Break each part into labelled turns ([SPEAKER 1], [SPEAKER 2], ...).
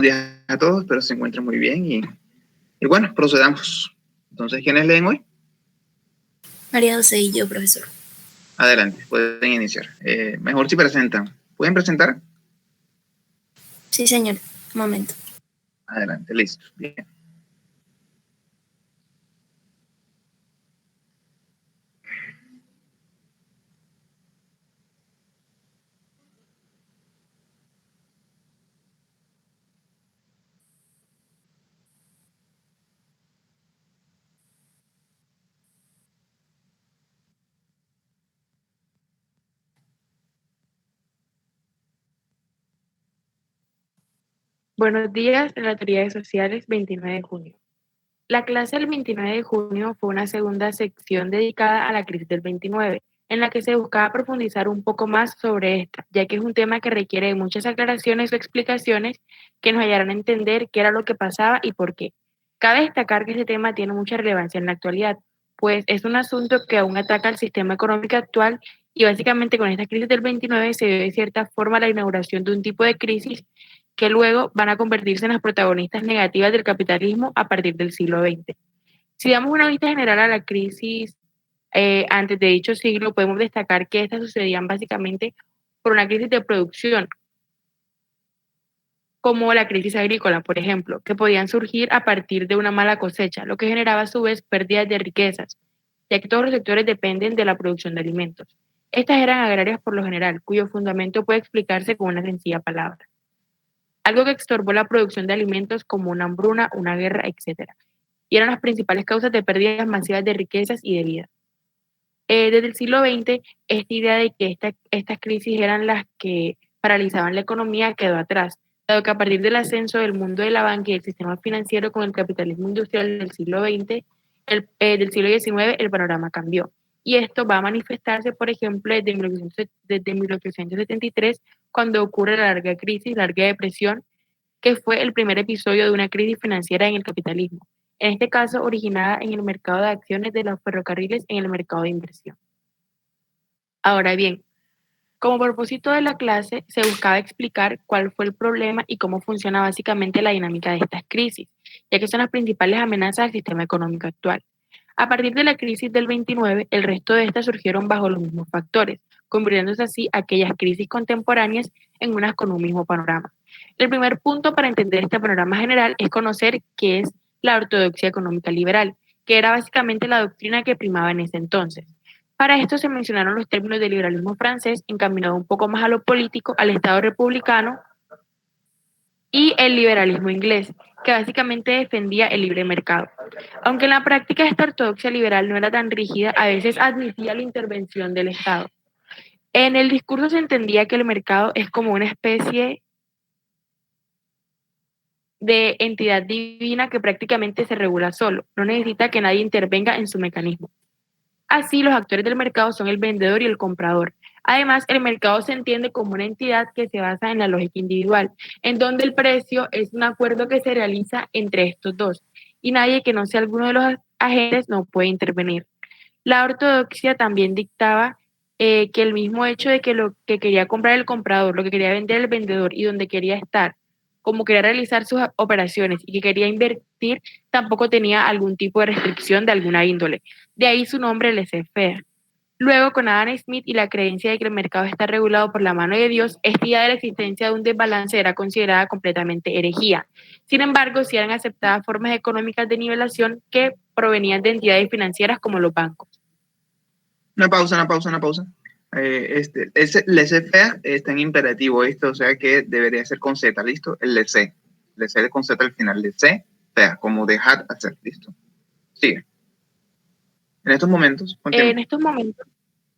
[SPEAKER 1] días a todos, espero se encuentren muy bien y bueno, procedamos. Entonces, ¿quiénes leen hoy?
[SPEAKER 2] María José y yo, profesor.
[SPEAKER 1] Adelante, pueden iniciar. Mejor si presentan. ¿Pueden presentar?
[SPEAKER 2] Sí, señor. Un momento.
[SPEAKER 1] Adelante, listo. Bien.
[SPEAKER 3] Buenos días en la teoría de sociales, 29 de junio. La clase del 29 de junio fue una segunda sección dedicada a la crisis del 29, en la que se buscaba profundizar un poco más sobre esta, ya que es un tema que requiere de muchas aclaraciones o explicaciones que nos ayudarán a entender qué era lo que pasaba y por qué. Cabe destacar que este tema tiene mucha relevancia en la actualidad, pues es un asunto que aún ataca al sistema económico actual y básicamente con esta crisis del 29 se dio de cierta forma la inauguración de un tipo de crisis que luego van a convertirse en las protagonistas negativas del capitalismo a partir del siglo XX. Si damos una vista general a la crisis antes de dicho siglo, podemos destacar que estas sucedían básicamente por una crisis de producción, como la crisis agrícola, por ejemplo, que podían surgir a partir de una mala cosecha, lo que generaba a su vez pérdidas de riquezas, ya que todos los sectores dependen de la producción de alimentos. Estas eran agrarias por lo general, cuyo fundamento puede explicarse con una sencilla palabra: algo que estorbó la producción de alimentos como una hambruna, una guerra, etc. Y eran las principales causas de pérdidas masivas de riquezas y de vida. Desde el siglo XX, esta idea de que estas crisis eran las que paralizaban la economía quedó atrás, dado que a partir del ascenso del mundo de la banca y el sistema financiero con el capitalismo industrial del siglo XX, del siglo XIX, el panorama cambió. Y esto va a manifestarse, por ejemplo, desde 1873, cuando ocurre la larga crisis, larga depresión, que fue el primer episodio de una crisis financiera en el capitalismo, en este caso originada en el mercado de acciones de los ferrocarriles en el mercado de inversión. Ahora bien, como propósito de la clase, se buscaba explicar cuál fue el problema y cómo funciona básicamente la dinámica de estas crisis, ya que son las principales amenazas al sistema económico actual. A partir de la crisis del 29, el resto de estas surgieron bajo los mismos factores, convirtiéndose así aquellas crisis contemporáneas en unas con un mismo panorama. El primer punto para entender este panorama general es conocer qué es la ortodoxia económica liberal, que era básicamente la doctrina que primaba en ese entonces. Para esto se mencionaron los términos del liberalismo francés, encaminado un poco más a lo político, al Estado republicano, y el liberalismo inglés, que básicamente defendía el libre mercado. Aunque en la práctica esta ortodoxia liberal no era tan rígida, a veces admitía la intervención del Estado. En el discurso se entendía que el mercado es como una especie de entidad divina que prácticamente se regula solo, no necesita que nadie intervenga en su mecanismo. Así, los actores del mercado son el vendedor y el comprador. Además, el mercado se entiende como una entidad que se basa en la lógica individual, en donde el precio es un acuerdo que se realiza entre estos dos, y nadie que no sea alguno de los agentes no puede intervenir. La ortodoxia también dictaba que el mismo hecho de que lo que quería comprar el comprador, lo que quería vender el vendedor y donde quería estar, como quería realizar sus operaciones y que quería invertir, tampoco tenía algún tipo de restricción de alguna índole. De ahí su nombre, laissez-faire. Luego, con Adam Smith y la creencia de que el mercado está regulado por la mano de Dios, esta idea de la existencia de un desbalance era considerada completamente herejía. Sin embargo, sí eran aceptadas formas económicas de nivelación que provenían de entidades financieras como los bancos.
[SPEAKER 1] Una pausa. Ese laissez-faire está en imperativo, esto, o sea que debería ser con Z, ¿listo? El laissez con Z al final, laissez-faire, como dejar hacer, ¿listo? Sigue. En estos momentos, continúa.
[SPEAKER 3] En estos momentos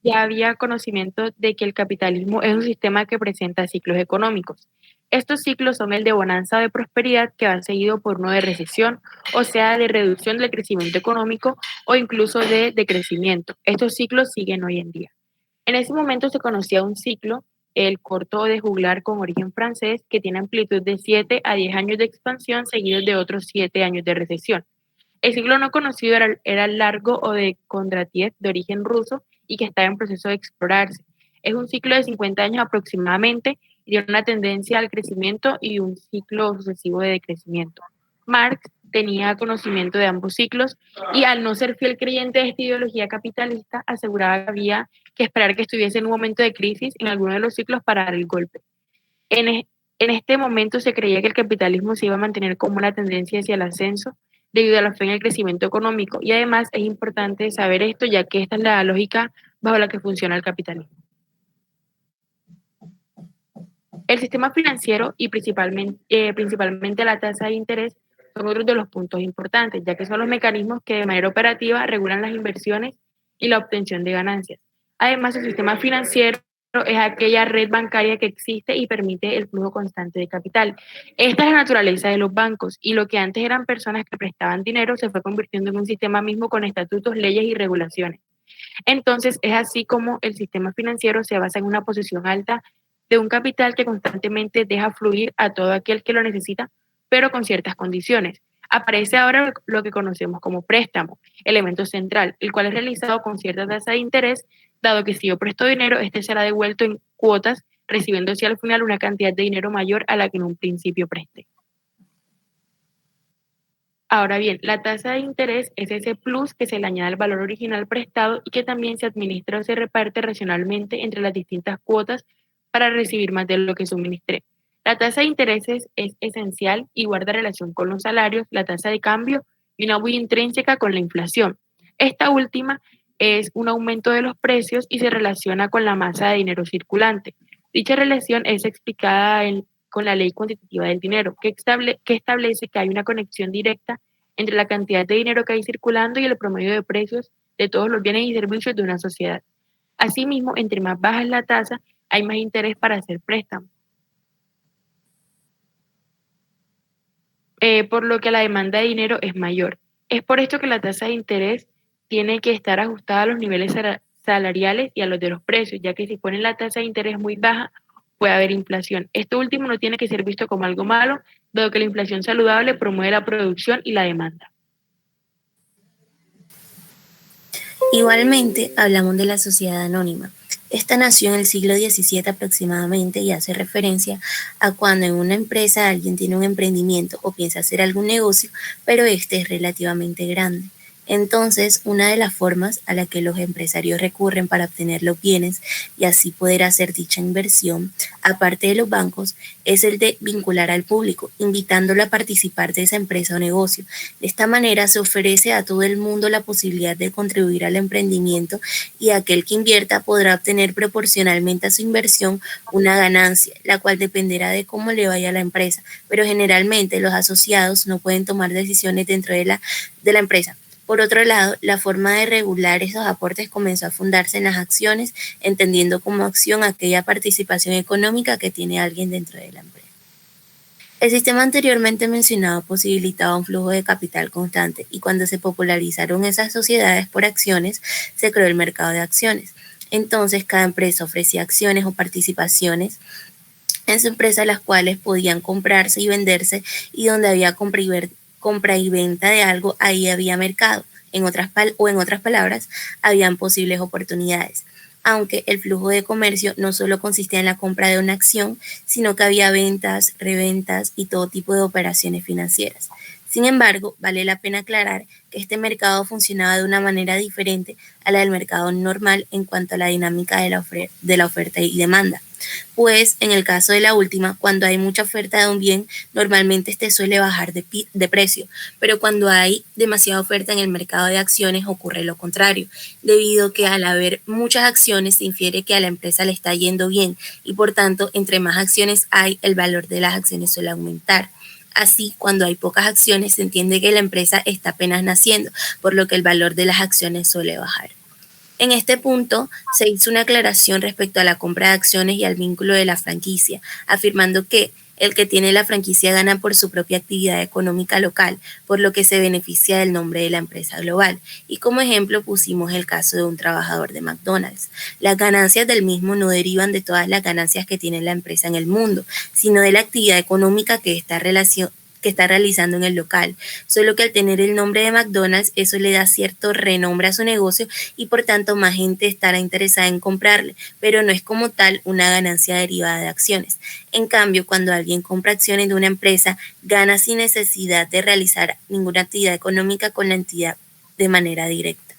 [SPEAKER 3] ya había conocimiento de que el capitalismo es un sistema que presenta ciclos económicos. Estos ciclos son el de bonanza o de prosperidad, que va seguido por uno de recesión, o sea, de reducción del crecimiento económico o incluso de decrecimiento. Estos ciclos siguen hoy en día. En ese momento se conocía un ciclo, el corto de juglar con origen francés, que tiene amplitud de 7 a 10 años de expansión seguidos de otros 7 años de recesión. El ciclo no conocido era el largo o de Kondratiev, de origen ruso, y que estaba en proceso de explorarse. Es un ciclo de 50 años aproximadamente, y tiene una tendencia al crecimiento y un ciclo sucesivo de decrecimiento. Marx tenía conocimiento de ambos ciclos y al no ser fiel creyente de esta ideología capitalista, aseguraba que había que esperar que estuviese en un momento de crisis en alguno de los ciclos para dar el golpe. En este momento se creía que el capitalismo se iba a mantener como una tendencia hacia el ascenso debido a la fe en el crecimiento económico y además es importante saber esto ya que esta es la lógica bajo la que funciona el capitalismo. El sistema financiero y principalmente la tasa de interés son otros de los puntos importantes, ya que son los mecanismos que de manera operativa regulan las inversiones y la obtención de ganancias. Además, el sistema financiero es aquella red bancaria que existe y permite el flujo constante de capital. Esta es la naturaleza de los bancos y lo que antes eran personas que prestaban dinero se fue convirtiendo en un sistema mismo con estatutos, leyes y regulaciones. Entonces, es así como el sistema financiero se basa en una posición alta de un capital que constantemente deja fluir a todo aquel que lo necesita, pero con ciertas condiciones. Aparece ahora lo que conocemos como préstamo, elemento central, el cual es realizado con cierta tasa de interés, dado que si yo presto dinero, este será devuelto en cuotas, recibiendo así al final una cantidad de dinero mayor a la que en un principio presté. Ahora bien, la tasa de interés es ese plus que se le añade al valor original prestado y que también se administra o se reparte racionalmente entre las distintas cuotas para recibir más de lo que suministré. La tasa de intereses es esencial y guarda relación con los salarios, la tasa de cambio y una muy intrínseca con la inflación. Esta última es un aumento de los precios y se relaciona con la masa de dinero circulante. Dicha relación es explicada con la ley cuantitativa del dinero, que establece que hay una conexión directa entre la cantidad de dinero que hay circulando y el promedio de precios de todos los bienes y servicios de una sociedad. Asimismo, entre más baja es la tasa, hay más interés para hacer préstamos. Por lo que la demanda de dinero es mayor. Es por esto que la tasa de interés tiene que estar ajustada a los niveles salariales y a los de los precios, ya que si ponen la tasa de interés muy baja, puede haber inflación. Esto último no tiene que ser visto como algo malo, dado que la inflación saludable promueve la producción y la demanda.
[SPEAKER 2] Igualmente, hablamos de la sociedad anónima. Esta nació en el siglo XVII aproximadamente y hace referencia a cuando en una empresa alguien tiene un emprendimiento o piensa hacer algún negocio, pero este es relativamente grande. Entonces, una de las formas a la que los empresarios recurren para obtener los bienes y así poder hacer dicha inversión, aparte de los bancos, es el de vincular al público, invitándolo a participar de esa empresa o negocio. De esta manera se ofrece a todo el mundo la posibilidad de contribuir al emprendimiento y aquel que invierta podrá obtener proporcionalmente a su inversión una ganancia, la cual dependerá de cómo le vaya a la empresa, pero generalmente los asociados no pueden tomar decisiones dentro de la empresa. Por otro lado, la forma de regular esos aportes comenzó a fundarse en las acciones, entendiendo como acción aquella participación económica que tiene alguien dentro de la empresa. El sistema anteriormente mencionado posibilitaba un flujo de capital constante y cuando se popularizaron esas sociedades por acciones, se creó el mercado de acciones. Entonces, cada empresa ofrecía acciones o participaciones en su empresa, las cuales podían comprarse y venderse y donde había compra y venta de algo, ahí había mercado. En otras palabras, habían posibles oportunidades. Aunque el flujo de comercio no solo consistía en la compra de una acción, sino que había ventas, reventas y todo tipo de operaciones financieras. Sin embargo, vale la pena aclarar que este mercado funcionaba de una manera diferente a la del mercado normal en cuanto a la dinámica de la oferta y demanda. Pues en el caso de la última, cuando hay mucha oferta de un bien, normalmente este suele bajar de precio, pero cuando hay demasiada oferta en el mercado de acciones ocurre lo contrario, debido a que al haber muchas acciones se infiere que a la empresa le está yendo bien y por tanto, entre más acciones hay, el valor de las acciones suele aumentar. Así, cuando hay pocas acciones, se entiende que la empresa está apenas naciendo, por lo que el valor de las acciones suele bajar. En este punto, se hizo una aclaración respecto a la compra de acciones y al vínculo de la franquicia, afirmando que el que tiene la franquicia gana por su propia actividad económica local, por lo que se beneficia del nombre de la empresa global. Y como ejemplo pusimos el caso de un trabajador de McDonald's. Las ganancias del mismo no derivan de todas las ganancias que tiene la empresa en el mundo, sino de la actividad económica que que está realizando en el local. Solo que al tener el nombre de McDonald's, eso le da cierto renombre a su negocio y por tanto más gente estará interesada en comprarle, pero no es como tal una ganancia derivada de acciones. En cambio, cuando alguien compra acciones de una empresa, gana sin necesidad de realizar ninguna actividad económica con la entidad de manera directa.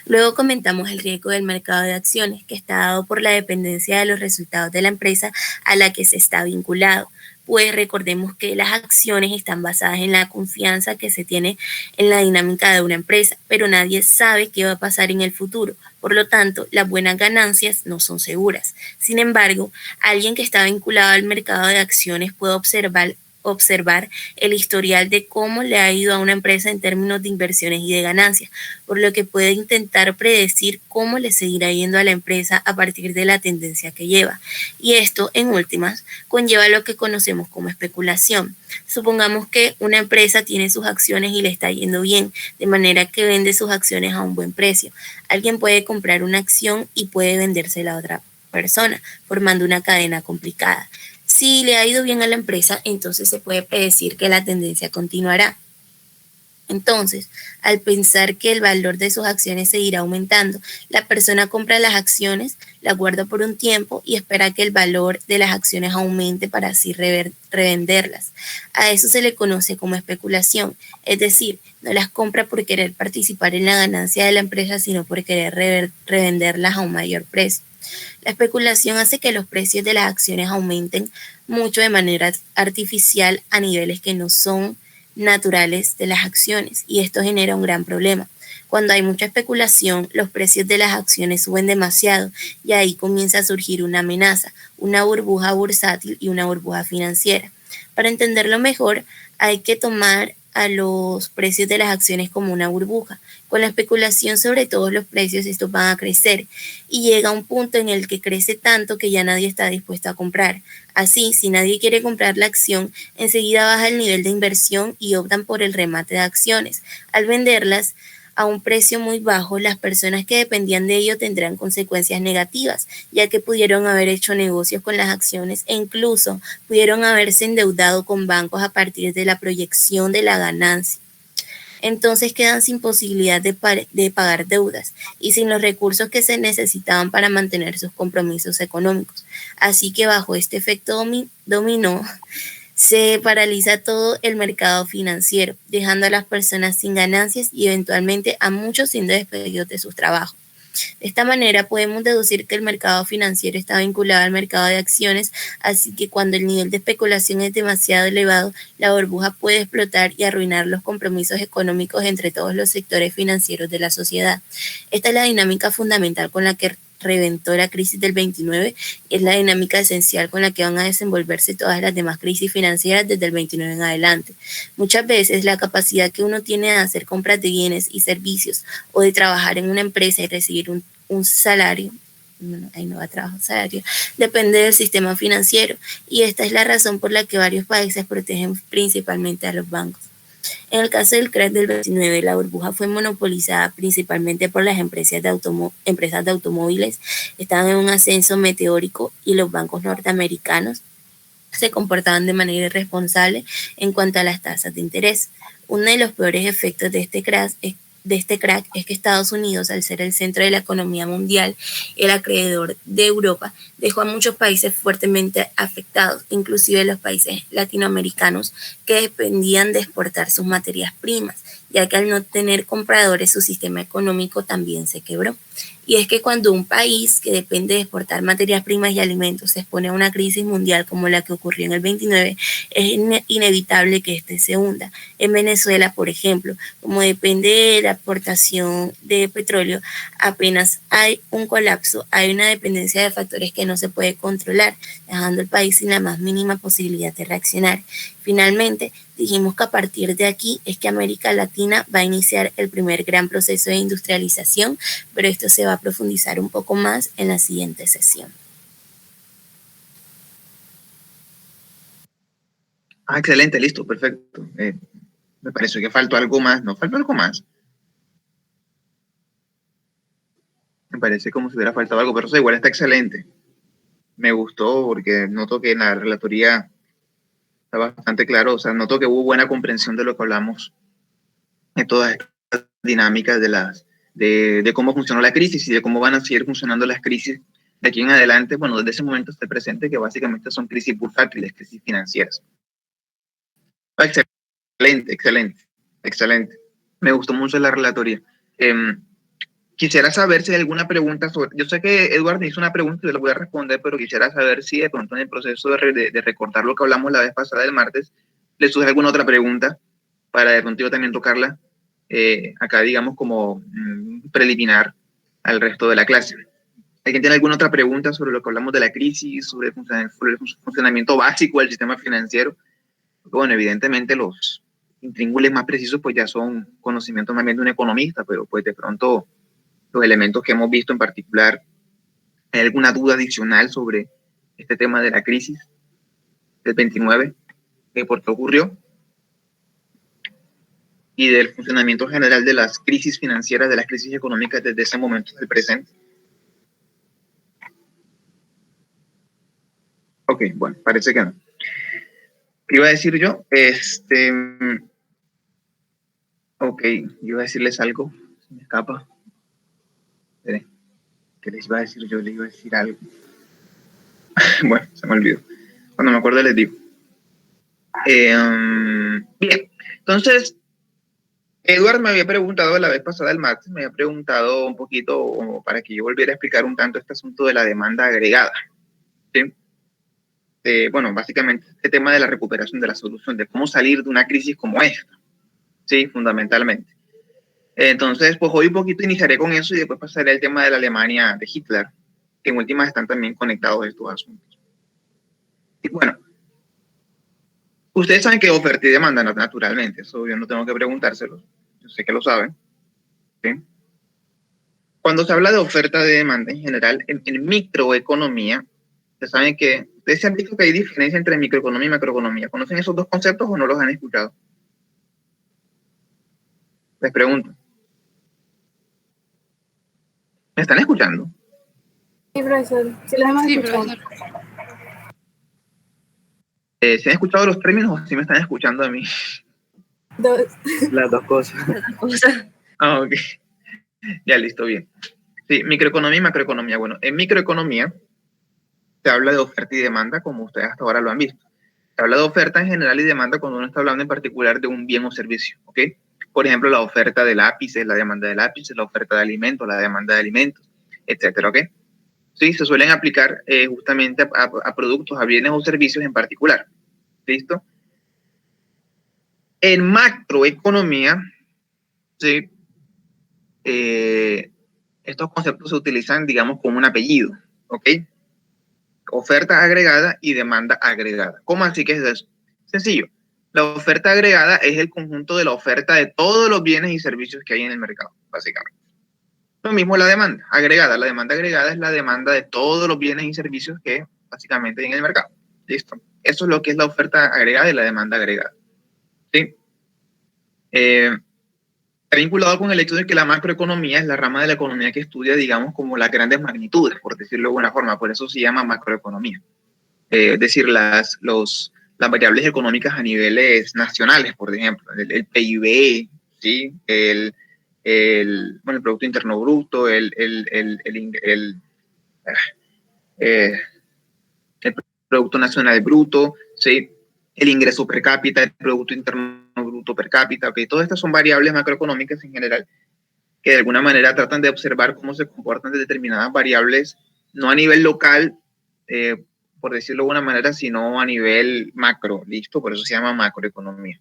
[SPEAKER 2] Luego comentamos el riesgo del mercado de acciones, que está dado por la dependencia de los resultados de la empresa a la que se está vinculado. Pues recordemos que las acciones están basadas en la confianza que se tiene en la dinámica de una empresa, pero nadie sabe qué va a pasar en el futuro. Por lo tanto, las buenas ganancias no son seguras. Sin embargo, alguien que está vinculado al mercado de acciones puede observar el historial de cómo le ha ido a una empresa en términos de inversiones y de ganancias, por lo que puede intentar predecir cómo le seguirá yendo a la empresa a partir de la tendencia que lleva. Y esto, en últimas, conlleva lo que conocemos como especulación. Supongamos que una empresa tiene sus acciones y le está yendo bien, de manera que vende sus acciones a un buen precio. Alguien puede comprar una acción y puede vendérsela a otra persona, formando una cadena complicada. Si le ha ido bien a la empresa, entonces se puede predecir que la tendencia continuará. Entonces, al pensar que el valor de sus acciones seguirá aumentando, la persona compra las acciones, las guarda por un tiempo y espera que el valor de las acciones aumente para así revenderlas. A eso se le conoce como especulación, es decir, no las compra por querer participar en la ganancia de la empresa, sino por querer revenderlas a un mayor precio. La especulación hace que los precios de las acciones aumenten mucho de manera artificial a niveles que no son naturales de las acciones y esto genera un gran problema. Cuando hay mucha especulación, los precios de las acciones suben demasiado y ahí comienza a surgir una amenaza, una burbuja bursátil y una burbuja financiera. Para entenderlo mejor, hay que tomar a los precios de las acciones como una burbuja. Con la especulación sobre todos los precios, estos van a crecer y llega un punto en el que crece tanto que ya nadie está dispuesto a comprar. Así, si nadie quiere comprar la acción, enseguida baja el nivel de inversión y optan por el remate de acciones. Al venderlas a un precio muy bajo, las personas que dependían de ello tendrán consecuencias negativas, ya que pudieron haber hecho negocios con las acciones e incluso pudieron haberse endeudado con bancos a partir de la proyección de la ganancia. Entonces quedan sin posibilidad de pagar deudas y sin los recursos que se necesitaban para mantener sus compromisos económicos. Así que bajo este efecto dominó, se paraliza todo el mercado financiero, dejando a las personas sin ganancias y eventualmente a muchos siendo despedidos de sus trabajos. De esta manera podemos deducir que el mercado financiero está vinculado al mercado de acciones, así que cuando el nivel de especulación es demasiado elevado, la burbuja puede explotar y arruinar los compromisos económicos entre todos los sectores financieros de la sociedad. Esta es la dinámica fundamental con la que reventó la crisis del 29, es la dinámica esencial con la que van a desenvolverse todas las demás crisis financieras desde el 29 en adelante. Muchas veces la capacidad que uno tiene de hacer compras de bienes y servicios o de trabajar en una empresa y recibir un salario, ahí no va a trabajar salario, depende del sistema financiero y esta es la razón por la que varios países protegen principalmente a los bancos. En el caso del crack del 29, la burbuja fue monopolizada principalmente por las empresas de automóviles, estaban en un ascenso meteórico y los bancos norteamericanos se comportaban de manera irresponsable en cuanto a las tasas de interés. Uno de los peores efectos de este crack es que Estados Unidos, al ser el centro de la economía mundial, el acreedor de Europa, dejó a muchos países fuertemente afectados, inclusive los países latinoamericanos que dependían de exportar sus materias primas, ya que al no tener compradores su sistema económico también se quebró. Y es que cuando un país que depende de exportar materias primas y alimentos se expone a una crisis mundial como la que ocurrió en el 29, es inevitable que éste se hunda. En Venezuela, por ejemplo, como depende de la exportación de petróleo, apenas hay un colapso, hay una dependencia de factores que no se puede controlar, dejando el país sin la más mínima posibilidad de reaccionar. Finalmente, dijimos que a partir de aquí es que América Latina va a iniciar el primer gran proceso de industrialización, pero esto se va a profundizar un poco más en la siguiente sesión.
[SPEAKER 1] Excelente, listo, perfecto. Me pareció que faltó algo más, ¿no faltó algo más? Me parece como si hubiera faltado algo, pero eso igual está excelente. Me gustó porque noto que en la relatoría Está bastante claro, o sea, noto que hubo buena comprensión de lo que hablamos, de todas estas dinámicas de cómo funcionó la crisis y de cómo van a seguir funcionando las crisis de aquí en adelante, bueno, desde ese momento hasta el presente, que básicamente son crisis bursátiles, crisis financieras. Excelente, excelente, excelente. Me gustó mucho la relatoría. Quisiera saber si hay alguna pregunta sobre... Yo sé que Edward me hizo una pregunta y yo la voy a responder, pero quisiera saber si de pronto en el proceso de recordar lo que hablamos la vez pasada del martes, le surge alguna otra pregunta para de pronto yo también tocarla acá, digamos, como preliminar al resto de la clase. ¿Alguien tiene alguna otra pregunta sobre lo que hablamos de la crisis, sobre el funcionamiento básico del sistema financiero? Porque, bueno, evidentemente los intríngulis más precisos pues ya son conocimientos más bien de un economista, pero pues de pronto los elementos que hemos visto en particular, ¿hay alguna duda adicional sobre este tema de la crisis del 29? ¿Por qué ocurrió? Y del funcionamiento general de las crisis financieras, de las crisis económicas desde ese momento hasta el presente. Ok, bueno, parece que no. ¿Qué iba a decir yo? Ok, iba a decirles algo, se me escapa. ¿Qué les iba a decir yo? Les iba a decir algo. Bueno, se me olvidó. Cuando me acuerdo les digo. Bien, entonces, Edward me había preguntado la vez pasada, el martes, me había preguntado un poquito para que yo volviera a explicar un tanto este asunto de la demanda agregada. ¿Sí? Bueno, básicamente este tema de la recuperación, de la solución, de cómo salir de una crisis como esta. Sí, fundamentalmente. Entonces, pues hoy un poquito iniciaré con eso y después pasaré al tema de la Alemania de Hitler, que en últimas están también conectados estos asuntos. Y bueno, ustedes saben que oferta y demanda, naturalmente, eso yo no tengo que preguntárselo, yo sé que lo saben. ¿Sí? Cuando se habla de oferta de demanda en general, en microeconomía, ustedes saben que, ustedes se han visto que hay diferencia entre microeconomía y macroeconomía. ¿Conocen esos dos conceptos o no los han escuchado? Les pregunto. ¿Me están escuchando?
[SPEAKER 4] Sí, profesor, sí los hemos escuchado.
[SPEAKER 1] ¿Se han escuchado los términos o sí me están escuchando a mí? Las dos cosas. Ah, ok. Ya, listo, bien. Sí, microeconomía y macroeconomía. Bueno, en microeconomía se habla de oferta y demanda, como ustedes hasta ahora lo han visto. Se habla de oferta en general y demanda cuando uno está hablando en particular de un bien o servicio, ¿ok? Por ejemplo, la oferta de lápices, la demanda de lápices, la oferta de alimentos, la demanda de alimentos, etcétera, ¿ok? Sí, se suelen aplicar justamente a productos, a bienes o servicios en particular. ¿Listo? En macroeconomía, ¿sí? Estos conceptos se utilizan, digamos, como un apellido, ¿ok? Oferta agregada y demanda agregada. ¿Cómo así que es eso? Sencillo. La oferta agregada es el conjunto de la oferta de todos los bienes y servicios que hay en el mercado, básicamente. Lo mismo la demanda agregada. La demanda agregada es la demanda de todos los bienes y servicios que básicamente hay en el mercado. ¿Listo? Eso es lo que es la oferta agregada y la demanda agregada. ¿Sí? Está vinculado con el hecho de que la macroeconomía es la rama de la economía que estudia, digamos, como las grandes magnitudes, por decirlo de alguna forma. Por eso se llama macroeconomía. Es decir, las variables económicas a niveles nacionales, por ejemplo, el PIB, ¿sí? El Producto Interno Bruto, el Producto Nacional Bruto, ¿sí? El ingreso per cápita, el Producto Interno Bruto per cápita, ¿ok? Todas estas son variables macroeconómicas en general que de alguna manera tratan de observar cómo se comportan determinadas variables, no a nivel local, por decirlo de alguna manera, sino a nivel macro, ¿listo? Por eso se llama macroeconomía.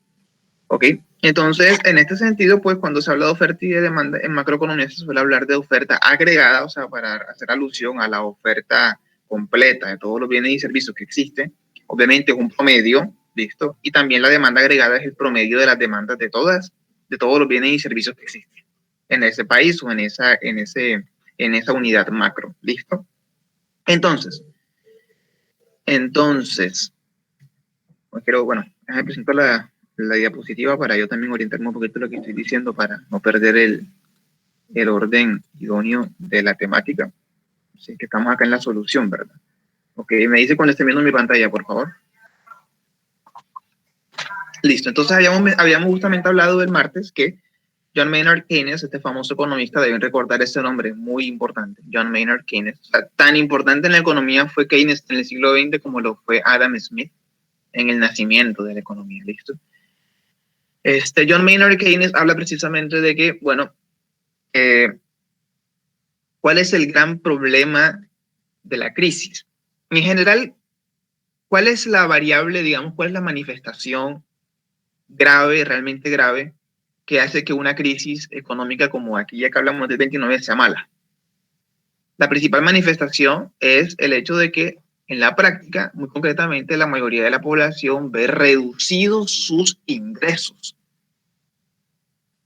[SPEAKER 1] ¿Ok? Entonces, en este sentido, pues cuando se habla de oferta y de demanda en macroeconomía se suele hablar de oferta agregada, o sea, para hacer alusión a la oferta completa de todos los bienes y servicios que existen. Obviamente es un promedio, ¿listo? Y también la demanda agregada es el promedio de las demandas de todos los bienes y servicios que existen en ese país o en esa unidad macro, ¿listo? Entonces, bueno, me presento la diapositiva para yo también orientarme un poquito lo que estoy diciendo para no perder el orden idóneo de la temática. Así que estamos acá en la solución, ¿verdad? Ok, me dice cuando esté viendo mi pantalla, por favor. Listo, entonces habíamos justamente hablado el martes que John Maynard Keynes, este famoso economista, deben recordar ese nombre, muy importante, John Maynard Keynes. O sea, tan importante en la economía fue Keynes en el siglo XX como lo fue Adam Smith en el nacimiento de la economía, ¿listo? John Maynard Keynes habla precisamente de que, bueno, ¿cuál es el gran problema de la crisis? En general, ¿cuál es la variable, digamos, cuál es la manifestación grave, realmente grave, que hace que una crisis económica como aquella que hablamos del 29 sea mala? La principal manifestación es el hecho de que en la práctica, muy concretamente, la mayoría de la población ve reducidos sus ingresos,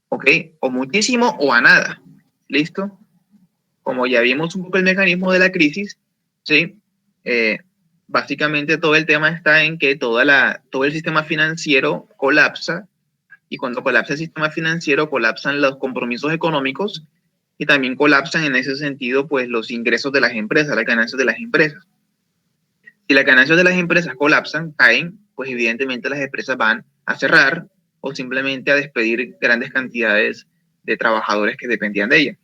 [SPEAKER 1] ¿ok? O muchísimo o a nada, ¿listo? Como ya vimos un poco el mecanismo de la crisis, ¿sí? Básicamente todo el tema está en que todo el sistema financiero colapsa, y cuando colapsa el sistema financiero colapsan los compromisos económicos y también colapsan en ese sentido pues los ingresos de las empresas, las ganancias de las empresas. Si las ganancias de las empresas colapsan, caen, pues evidentemente las empresas van a cerrar o simplemente a despedir grandes cantidades de trabajadores que dependían de ellas.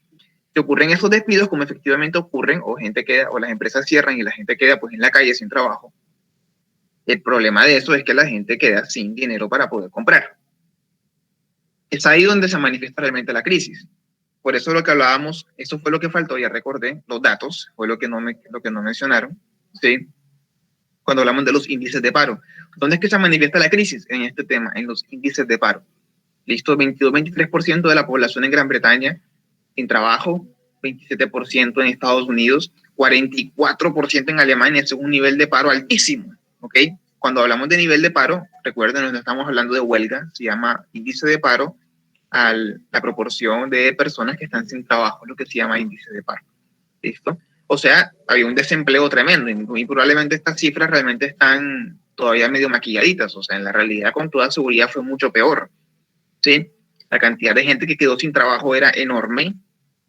[SPEAKER 1] Si ocurren esos despidos, como efectivamente ocurren, o gente queda, o las empresas cierran y la gente queda pues en la calle sin trabajo, el problema de eso es que la gente queda sin dinero para poder comprar. Es ahí donde se manifiesta realmente la crisis. Por eso lo que hablábamos, eso fue lo que faltó, ya recordé, los datos, fue lo que no mencionaron, ¿sí? Cuando hablamos de los índices de paro. ¿Dónde es que se manifiesta la crisis en este tema? En los índices de paro. Listo, 22-23% de la población en Gran Bretaña sin trabajo, 27% en Estados Unidos, 44% en Alemania. Eso es un nivel de paro altísimo, ¿ok? Cuando hablamos de nivel de paro, recuerden, no estamos hablando de huelga, se llama índice de paro a la proporción de personas que están sin trabajo, lo que se llama índice de paro. ¿Listo? O sea, había un desempleo tremendo y muy probablemente estas cifras realmente están todavía medio maquilladitas. O sea, en la realidad con toda seguridad fue mucho peor. ¿Sí? La cantidad de gente que quedó sin trabajo era enorme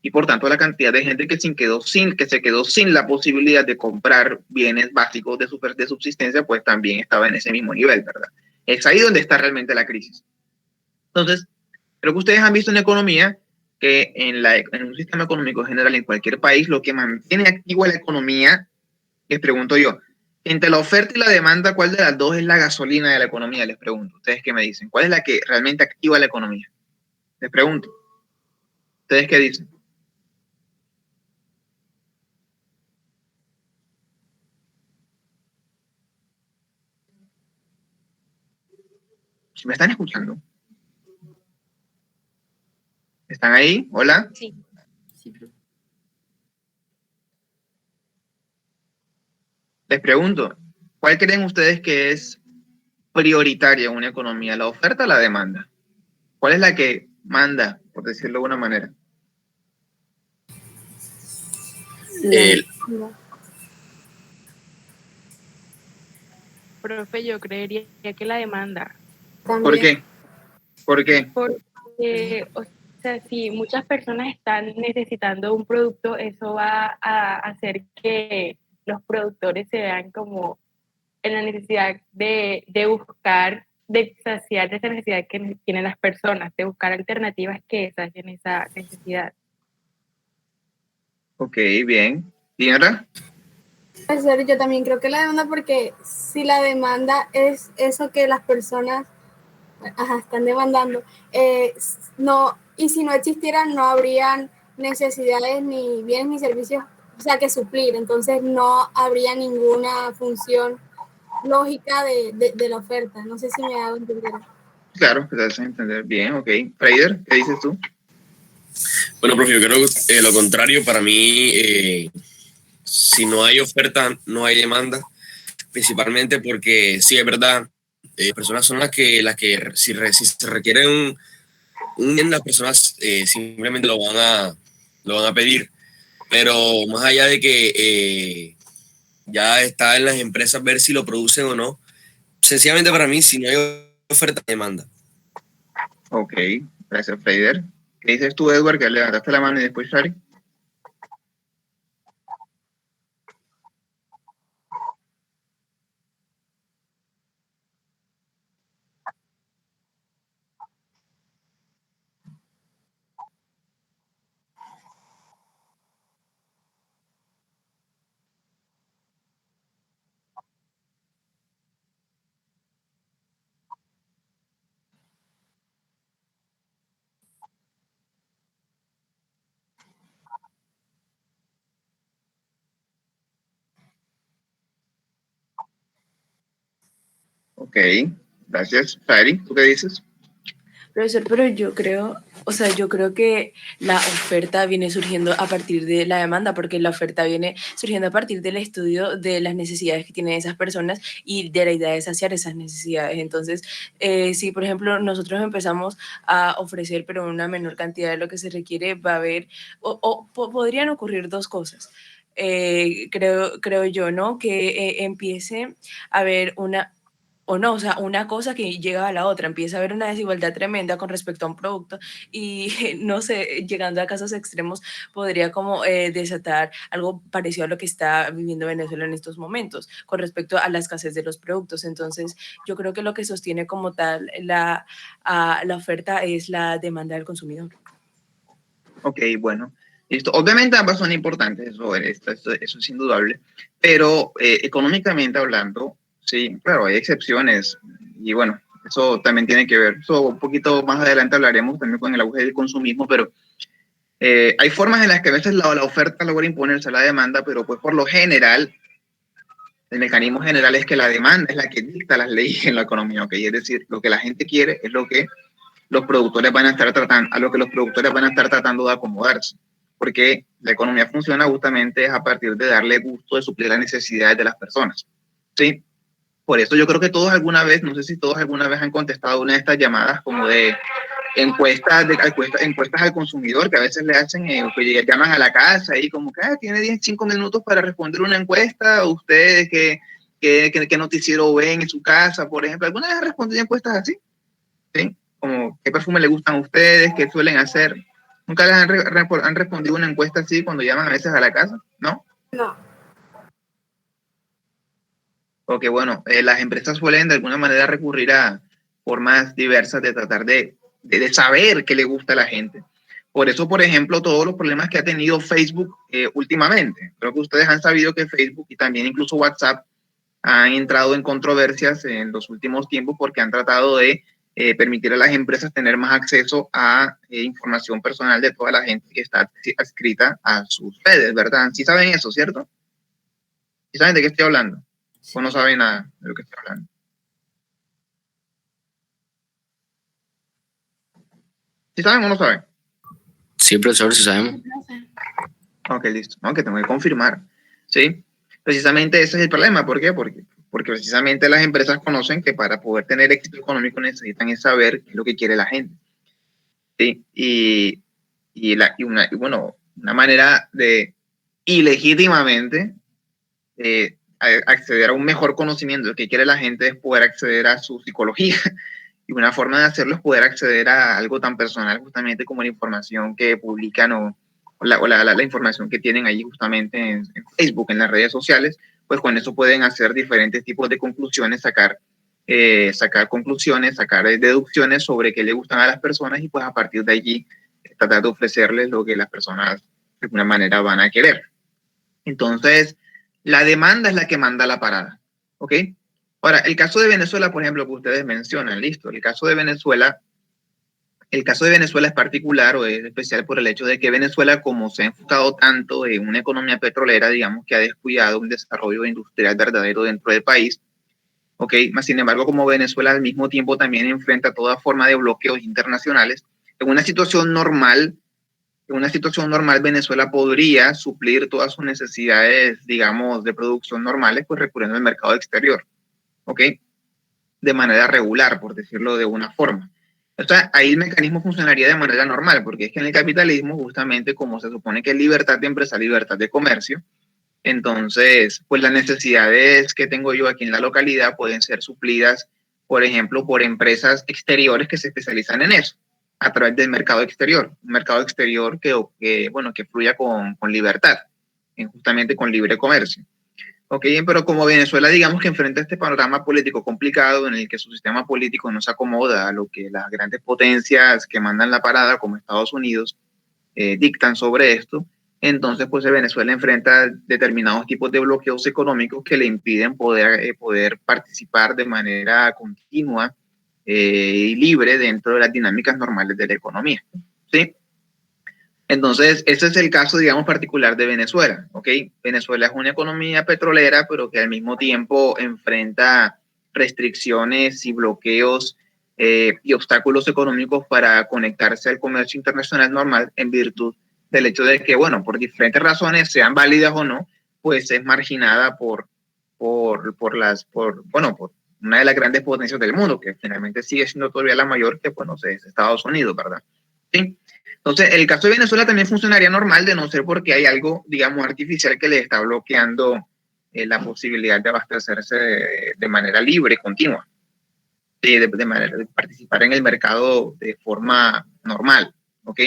[SPEAKER 1] y por tanto la cantidad de gente que se quedó sin la posibilidad de comprar bienes básicos de subsistencia, pues también estaba en ese mismo nivel, ¿verdad? Es ahí donde está realmente la crisis. Entonces, creo que ustedes han visto en economía que en un sistema económico general en cualquier país, lo que mantiene activa la economía, les pregunto yo, entre la oferta y la demanda, ¿cuál de las dos es la gasolina de la economía? Les pregunto. ¿Ustedes qué me dicen? ¿Cuál es la que realmente activa la economía? Les pregunto. ¿Ustedes qué dicen? ¿Me están escuchando? ¿Están ahí? ¿Hola?
[SPEAKER 3] Sí.
[SPEAKER 1] Les pregunto, ¿cuál creen ustedes que es prioritaria en una economía, la oferta o la demanda? ¿Cuál es la que manda, por decirlo de alguna manera?
[SPEAKER 4] No.
[SPEAKER 3] Profe, yo creería que la demanda.
[SPEAKER 1] ¿Por
[SPEAKER 4] También.
[SPEAKER 1] qué? ¿Por qué?
[SPEAKER 3] Porque, o sea, si muchas personas están necesitando un producto, eso va a hacer que los productores se vean como en la necesidad de buscar, de saciar esa necesidad que tienen las personas, de buscar alternativas que sacien esa necesidad.
[SPEAKER 1] Ok, bien. ¿Tierra?
[SPEAKER 4] En serio, yo también creo que la demanda, porque si la demanda es eso que las personas están demandando, no, y si no existieran, no habrían necesidades ni bienes ni servicios, o sea, que suplir, entonces no habría ninguna función lógica de la oferta. No sé si me hago entender.
[SPEAKER 1] Claro, que te haces entender. Bien, ok. Freider, ¿qué dices tú?
[SPEAKER 5] Bueno, profe, yo creo lo contrario. Para mí, si no hay oferta, no hay demanda, principalmente porque sí, es verdad, personas son las que si se requieren un bien, las personas simplemente lo van a pedir. Pero más allá de que ya está en las empresas ver si lo producen o no, sencillamente para mí, si no hay oferta, demanda.
[SPEAKER 1] Ok, gracias, Freider. ¿Qué dices tú, Edward, que levantaste la mano y después Shari? Ok, gracias. Fari, ¿tú qué dices?
[SPEAKER 6] Profesor, pero yo creo, o sea, yo creo que la oferta viene surgiendo a partir de la demanda, porque la oferta viene surgiendo a partir del estudio de las necesidades que tienen esas personas y de la idea de saciar esas necesidades. Entonces, si por ejemplo nosotros empezamos a ofrecer, pero una menor cantidad de lo que se requiere, va a haber, podrían ocurrir dos cosas. Creo yo, ¿no? Que empiece a haber una o no, o sea, una cosa que llega a la otra, empieza a haber una desigualdad tremenda con respecto a un producto y no sé, llegando a casos extremos podría como desatar algo parecido a lo que está viviendo Venezuela en estos momentos con respecto a la escasez de los productos. Entonces, yo creo que lo que sostiene como tal la oferta es la demanda del consumidor.
[SPEAKER 1] Ok, bueno. Listo. Obviamente ambas son importantes, eso es indudable, pero económicamente hablando, sí, claro, hay excepciones y bueno, eso también tiene que ver. Eso un poquito más adelante hablaremos también con el auge del consumismo, pero hay formas en las que a veces la oferta logra imponerse a la demanda, pero pues por lo general, el mecanismo general es que la demanda es la que dicta las leyes en la economía, ¿ok? Es decir, lo que la gente quiere es lo que los productores van a estar tratando, a lo que los productores van a estar tratando de acomodarse, porque la economía funciona justamente a partir de darle gusto de suplir las necesidades de las personas, ¿sí? Por eso yo creo que todos alguna vez, no sé si todos alguna vez han contestado una de estas llamadas como de encuestas al consumidor que a veces le hacen, que llaman a la casa y como que tiene 5 minutos para responder una encuesta, ustedes qué noticiero ven en su casa, por ejemplo, ¿alguna vez han respondido encuestas así? ¿Sí? Como qué perfume le gustan a ustedes, qué suelen hacer. ¿Nunca les han respondido una encuesta así cuando llaman a veces a la casa? ¿No?
[SPEAKER 4] No.
[SPEAKER 1] Porque bueno, las empresas suelen de alguna manera recurrir a formas diversas de tratar de saber qué le gusta a la gente. Por eso, por ejemplo, todos los problemas que ha tenido Facebook últimamente. Creo que ustedes han sabido que Facebook y también incluso WhatsApp han entrado en controversias en los últimos tiempos porque han tratado de permitir a las empresas tener más acceso a información personal de toda la gente que está adscrita a sus redes, ¿verdad? Sí saben eso, ¿cierto? ¿Sí saben de qué estoy hablando? ¿O no saben nada de lo que estoy hablando? ¿Sí saben o no saben?
[SPEAKER 7] Sí, profesor, sí sabemos.
[SPEAKER 1] Ok, listo. No, que tengo que confirmar. ¿Sí? Precisamente ese es el problema. ¿Por qué? Porque precisamente las empresas conocen que para poder tener éxito económico necesitan saber qué es lo que quiere la gente. ¿Sí? Bueno, una manera de ilegítimamente acceder a un mejor conocimiento de qué quiere la gente es poder acceder a su psicología. Y una forma de hacerlo es poder acceder a algo tan personal justamente como la información que publican o la información que tienen ahí justamente en Facebook, en las redes sociales, pues con eso pueden hacer diferentes tipos de conclusiones, sacar conclusiones, sacar deducciones sobre qué le gustan a las personas y pues a partir de allí tratar de ofrecerles lo que las personas de alguna manera van a querer. Entonces, la demanda es la que manda la parada, ¿ok? Ahora, el caso de Venezuela, por ejemplo, que ustedes mencionan, listo, el caso de Venezuela es particular o es especial por el hecho de que Venezuela, como se ha enfocado tanto en una economía petrolera, digamos que ha descuidado un desarrollo industrial verdadero dentro del país, ¿ok? Más sin embargo, como Venezuela al mismo tiempo también enfrenta toda forma de bloqueos internacionales, en una situación normal, Venezuela podría suplir todas sus necesidades, digamos, de producción normales, pues recurriendo al mercado exterior, ¿ok? De manera regular, por decirlo de una forma. O sea, ahí el mecanismo funcionaría de manera normal, porque es que en el capitalismo, justamente como se supone que es libertad de empresa, libertad de comercio, entonces, pues las necesidades que tengo yo aquí en la localidad pueden ser suplidas, por ejemplo, por empresas exteriores que se especializan en eso, a través del mercado exterior, un mercado exterior que fluya con libertad, justamente con libre comercio. Ok, pero como Venezuela, digamos que enfrenta este panorama político complicado en el que su sistema político no se acomoda a lo que las grandes potencias que mandan la parada, como Estados Unidos, dictan sobre esto, entonces pues Venezuela enfrenta determinados tipos de bloqueos económicos que le impiden poder participar de manera continua y libre dentro de las dinámicas normales de la economía, ¿sí? Entonces, ese es el caso, digamos, particular de Venezuela, ¿ok? Venezuela es una economía petrolera, pero que al mismo tiempo enfrenta restricciones y bloqueos y obstáculos económicos para conectarse al comercio internacional normal en virtud del hecho de que, bueno, por diferentes razones, sean válidas o no, pues es marginada por una de las grandes potencias del mundo, que finalmente sigue siendo todavía la mayor, que bueno, es Estados Unidos, ¿verdad? ¿Sí? Entonces, el caso de Venezuela también funcionaría normal, de no ser porque hay algo, digamos, artificial que le está bloqueando la posibilidad de abastecerse de manera libre, continua, de manera de participar en el mercado de forma normal, ¿ok?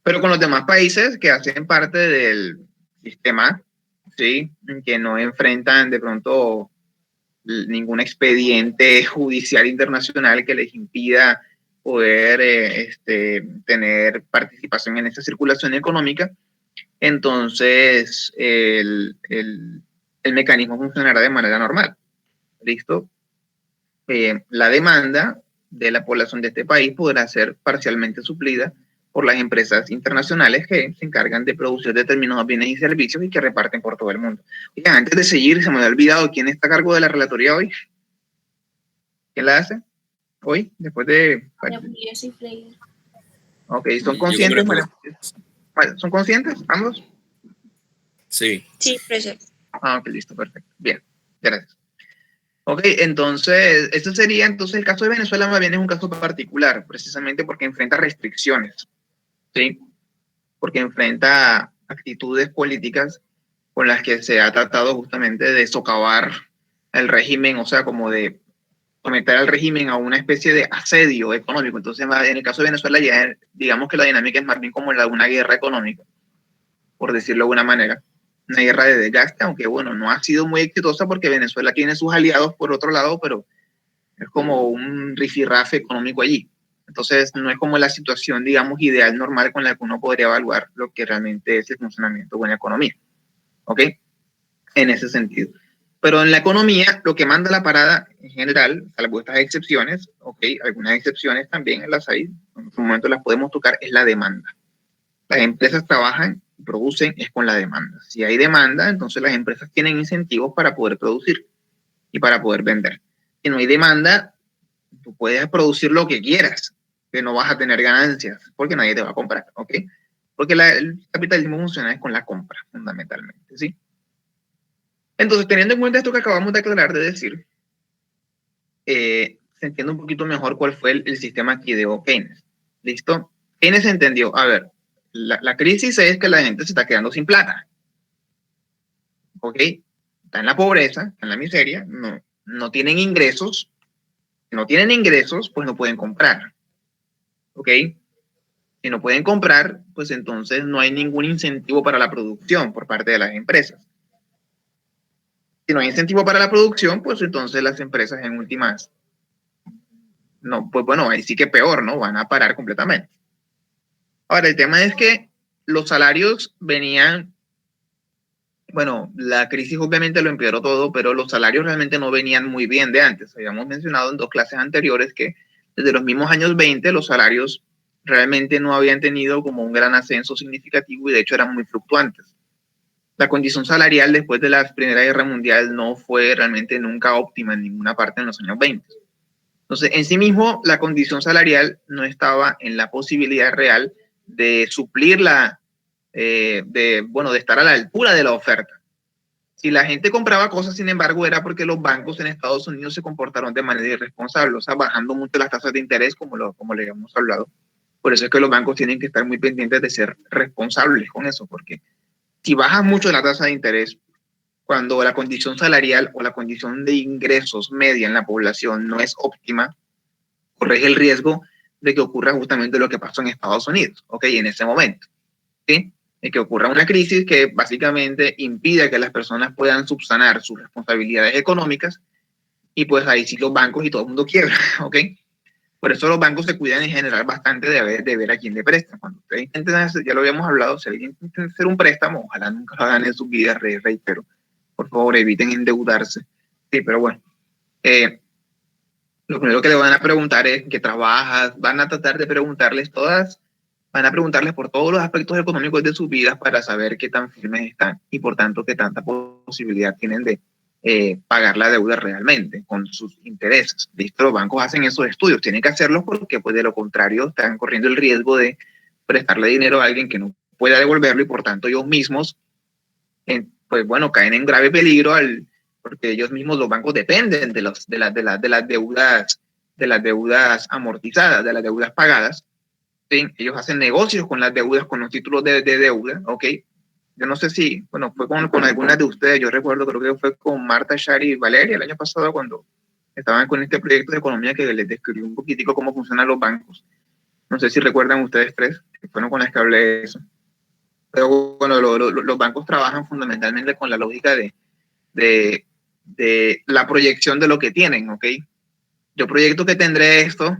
[SPEAKER 1] Pero con los demás países que hacen parte del sistema, ¿sí? Que no enfrentan de pronto ningún expediente judicial internacional que les impida poder tener participación en esta circulación económica, entonces el mecanismo funcionará de manera normal. ¿Listo? La demanda de la población de este país podrá ser parcialmente suplida por las empresas internacionales que se encargan de producir determinados bienes y servicios y que reparten por todo el mundo. Oigan, antes de seguir, se me había olvidado quién está a cargo de la relatoría hoy. ¿Quién la hace hoy? Después de...
[SPEAKER 2] Yo soy Freire.
[SPEAKER 1] Ok, ¿son conscientes? ¿Son conscientes ambos?
[SPEAKER 5] Sí.
[SPEAKER 2] Sí, profesor.
[SPEAKER 1] Ok, listo, perfecto. Bien, gracias. Ok, entonces, este sería entonces el caso de Venezuela, más bien es un caso particular, precisamente porque enfrenta restricciones, ¿sí? Porque enfrenta actitudes políticas con las que se ha tratado justamente de socavar el régimen, o sea, como de someter al régimen a una especie de asedio económico. Entonces, en el caso de Venezuela, ya digamos que la dinámica es más bien como la de una guerra económica, por decirlo de alguna manera. Una guerra de desgaste, aunque bueno, no ha sido muy exitosa porque Venezuela tiene sus aliados por otro lado, pero es como un rifirrafe económico allí. Entonces, no es como la situación, digamos, ideal, normal con la que uno podría evaluar lo que realmente es el funcionamiento de una economía. ¿Ok? En ese sentido. Pero en la economía, lo que manda la parada en general, salvo estas excepciones, ¿ok? Algunas excepciones también las hay, en su momento las podemos tocar, es la demanda. Las empresas trabajan y producen es con la demanda. Si hay demanda, entonces las empresas tienen incentivos para poder producir y para poder vender. Si no hay demanda, tú puedes producir lo que quieras, que no vas a tener ganancias, porque nadie te va a comprar, ¿ok? Porque el capitalismo funciona con la compra, fundamentalmente, ¿sí? Entonces, teniendo en cuenta esto que acabamos de aclarar, de decir, se entiende un poquito mejor cuál fue el sistema que ideó Keynes. ¿Listo? Keynes entendió, a ver, la crisis es que la gente se está quedando sin plata. ¿Ok? Está en la pobreza, está en la miseria, no tienen ingresos. Si no tienen ingresos, pues no pueden comprar. ¿Ok? Si no pueden comprar, pues entonces no hay ningún incentivo para la producción por parte de las empresas. Si no hay incentivo para la producción, pues entonces las empresas en últimas, no, pues bueno, ahí sí que peor, ¿no? Van a parar completamente. Ahora, el tema es que los salarios venían, bueno, la crisis obviamente lo empeoró todo, pero los salarios realmente no venían muy bien de antes. Habíamos mencionado en 2 clases anteriores que desde los mismos años 20 los salarios realmente no habían tenido como un gran ascenso significativo y de hecho eran muy fluctuantes. La condición salarial después de la Primera Guerra Mundial no fue realmente nunca óptima en ninguna parte en los años 20. Entonces, en sí mismo, la condición salarial no estaba en la posibilidad real de suplir de estar a la altura de la oferta. Si la gente compraba cosas, sin embargo, era porque los bancos en Estados Unidos se comportaron de manera irresponsable, o sea, bajando mucho las tasas de interés, como le hemos hablado. Por eso es que los bancos tienen que estar muy pendientes de ser responsables con eso, porque si bajas mucho la tasa de interés, cuando la condición salarial o la condición de ingresos media en la población no es óptima, corres el riesgo de que ocurra justamente lo que pasó en Estados Unidos, ¿ok? En ese momento, ¿sí? De que ocurra una crisis que básicamente impida que las personas puedan subsanar sus responsabilidades económicas y pues ahí sí los bancos y todo el mundo quiebra, ¿ok? Por eso los bancos se cuidan en general bastante de ver a quién le prestan. Cuando ustedes intenten hacer, ya lo habíamos hablado, si alguien intenta hacer un préstamo, ojalá nunca lo hagan en su vida, reitero. Por favor, eviten endeudarse. Sí, pero bueno. Lo primero que le van a preguntar es qué trabajas, van a tratar de preguntarles van a preguntarles por todos los aspectos económicos de sus vidas para saber qué tan firmes están y por tanto qué tanta posibilidad tienen de pagar la deuda realmente con sus intereses. ¿Listo? Los bancos hacen esos estudios, tienen que hacerlos porque pues de lo contrario están corriendo el riesgo de prestarle dinero a alguien que no pueda devolverlo y por tanto ellos mismos pues bueno, caen en grave peligro porque ellos mismos, los bancos, dependen de las deudas amortizadas, de las deudas pagadas. ¿Sí? Ellos hacen negocios con las deudas, con los títulos de deuda, ¿ok? Yo no sé si, bueno, fue con algunas de ustedes, yo recuerdo, creo que fue con Marta, Shari y Valeria el año pasado cuando estaban con este proyecto de economía que les describí un poquitico cómo funcionan los bancos. No sé si recuerdan ustedes tres, que fueron con las que hablé de eso. Pero bueno, los bancos trabajan fundamentalmente con la lógica de la proyección de lo que tienen, ¿ok? Yo proyecto que tendré esto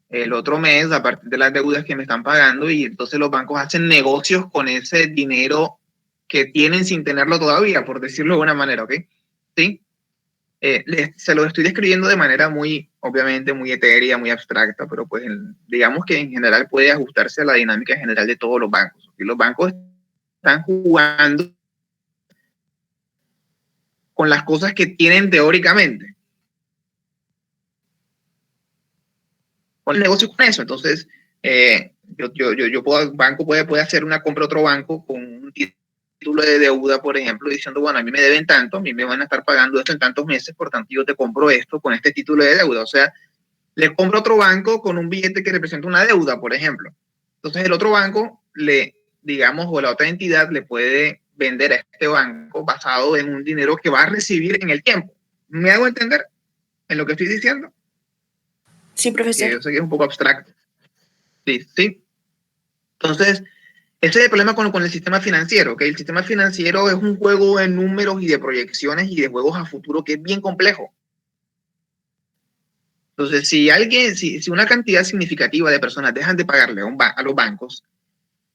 [SPEAKER 1] el otro mes a partir de las deudas que me están pagando y entonces los bancos hacen negocios con ese dinero que tienen sin tenerlo todavía, por decirlo de alguna manera, ¿ok? ¿Sí? Se lo estoy describiendo de manera muy, obviamente, muy etérea, muy abstracta, pero pues digamos que en general puede ajustarse a la dinámica general de todos los bancos. ¿Okay? Los bancos están jugando con las cosas que tienen teóricamente. Con el negocio con eso. Entonces, banco puede hacer una compra a otro banco con un título de deuda, por ejemplo, diciendo, bueno, a mí me deben tanto, a mí me van a estar pagando esto en tantos meses, por tanto yo te compro esto con este título de deuda. O sea, le compro a otro banco con un billete que representa una deuda, por ejemplo. Entonces el otro banco digamos, o la otra entidad le puede vender a este banco basado en un dinero que va a recibir en el tiempo. ¿Me hago entender en lo que estoy diciendo?
[SPEAKER 6] Sí, profesor.
[SPEAKER 1] Yo sé que es un poco abstracto. Sí, sí. Entonces, ese es el problema con el sistema financiero, ¿ok? El sistema financiero es un juego de números y de proyecciones y de juegos a futuro que es bien complejo. Entonces, si una cantidad significativa de personas dejan de pagarle a los bancos,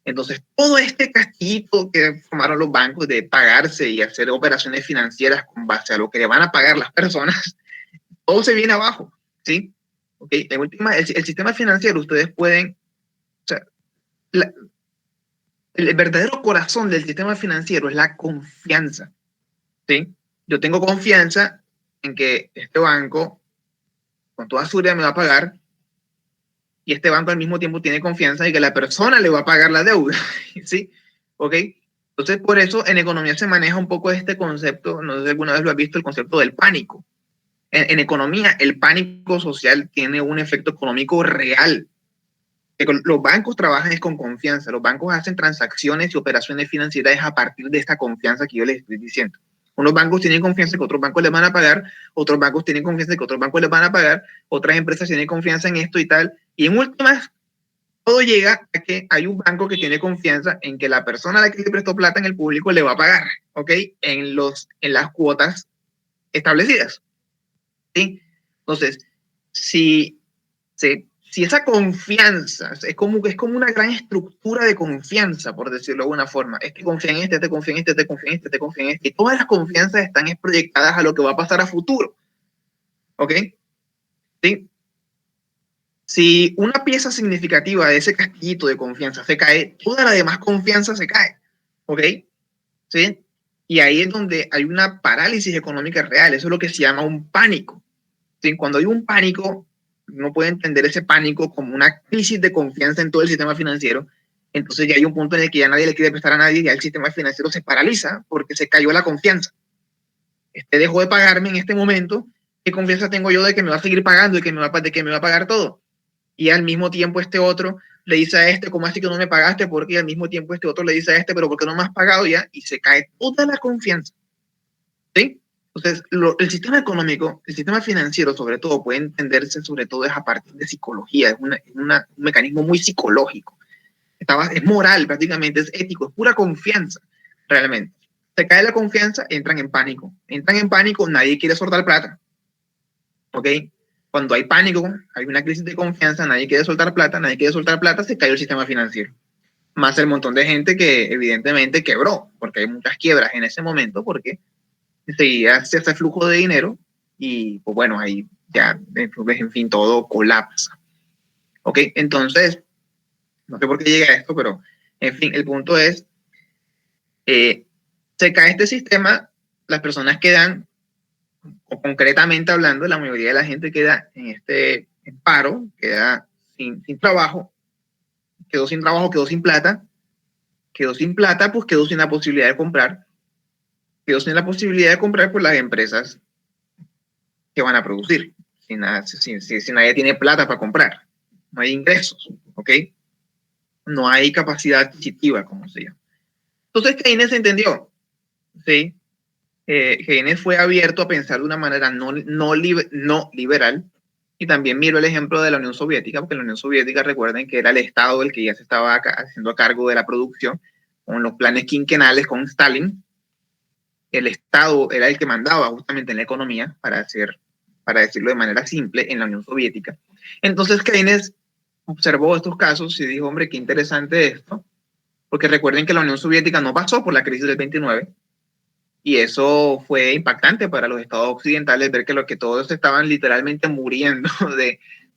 [SPEAKER 1] entonces todo este castillito que formaron los bancos de pagarse y hacer operaciones financieras con base a lo que le van a pagar las personas, todo se viene abajo, ¿sí? ¿Ok? En última, el sistema financiero, ustedes pueden, o sea, el verdadero corazón del sistema financiero es la confianza, ¿sí? Yo tengo confianza en que este banco con toda seguridad me va a pagar y este banco al mismo tiempo tiene confianza en que la persona le va a pagar la deuda, ¿sí? ¿Ok? Entonces, por eso en economía se maneja un poco este concepto, no sé si alguna vez lo has visto, el concepto del pánico. En economía, el pánico social tiene un efecto económico real. Los bancos trabajan es con confianza, los bancos hacen transacciones y operaciones financieras a partir de esta confianza que yo les estoy diciendo. Unos bancos tienen confianza que otros bancos les van a pagar, otros bancos tienen confianza que otros bancos les van a pagar, otras empresas tienen confianza en esto y tal, y en últimas, todo llega a que hay un banco que tiene confianza en que la persona a la que le prestó plata en el público le va a pagar, ¿ok? En las cuotas establecidas, ¿sí? Entonces, si esa confianza es como una gran estructura de confianza, por decirlo de alguna forma, es que confía en este, te confía en este, te confía en este, te confía en este, y todas las confianzas están proyectadas a lo que va a pasar a futuro, ¿ok? ¿Sí? Si una pieza significativa de ese castillito de confianza se cae, toda la demás confianza se cae, ¿ok? ¿Sí? Y ahí es donde hay una parálisis económica real, eso es lo que se llama un pánico. ¿Sí? Cuando hay un pánico, uno puede entender ese pánico como una crisis de confianza en todo el sistema financiero, entonces ya hay un punto en el que ya nadie le quiere prestar a nadie, ya el sistema financiero se paraliza porque se cayó la confianza. Este dejó de pagarme en este momento, ¿qué confianza tengo yo de que me va a seguir pagando y de que me va a pagar todo? Y al mismo tiempo este otro le dice a este, ¿cómo así que no me pagaste? Porque al mismo tiempo este otro le dice a este, pero ¿por qué no me has pagado ya? Y se cae toda la confianza. ¿Sí? Entonces, el sistema económico, el sistema financiero sobre todo, puede entenderse sobre todo es a partir de psicología, es un mecanismo muy psicológico. Es moral prácticamente, es ético, es pura confianza, realmente. Se cae la confianza, entran en pánico, nadie quiere soltar plata. ¿Ok? Cuando hay pánico, hay una crisis de confianza, nadie quiere soltar plata, se cayó el sistema financiero. Más el montón de gente que evidentemente quebró, porque hay muchas quiebras en ese momento, porque enseguida se hace flujo de dinero y pues bueno, ahí ya, en fin, todo colapsa. ¿Ok? Entonces, no sé por qué llega a esto, pero en fin, el punto es, se cae este sistema, las personas quedan o concretamente hablando, la mayoría de la gente queda en paro, queda sin trabajo, quedó sin trabajo, quedó sin plata, pues quedó sin la posibilidad de comprar, pues las empresas que van a producir, si nadie tiene plata para comprar, no hay ingresos, ¿ok? No hay capacidad adquisitiva, como se llama. Entonces Keynes entendió, ¿sí? Keynes fue abierto a pensar de una manera no liberal, y también miró el ejemplo de la Unión Soviética, porque la Unión Soviética, recuerden que era el Estado el que ya se estaba haciendo a cargo de la producción, con los planes quinquenales con Stalin. El Estado era el que mandaba justamente en la economía, para decirlo de manera simple, en la Unión Soviética. Entonces Keynes observó estos casos y dijo, hombre, qué interesante esto, porque recuerden que la Unión Soviética no pasó por la crisis del 29, y eso fue impactante para los estados occidentales, ver que todos estaban literalmente muriendo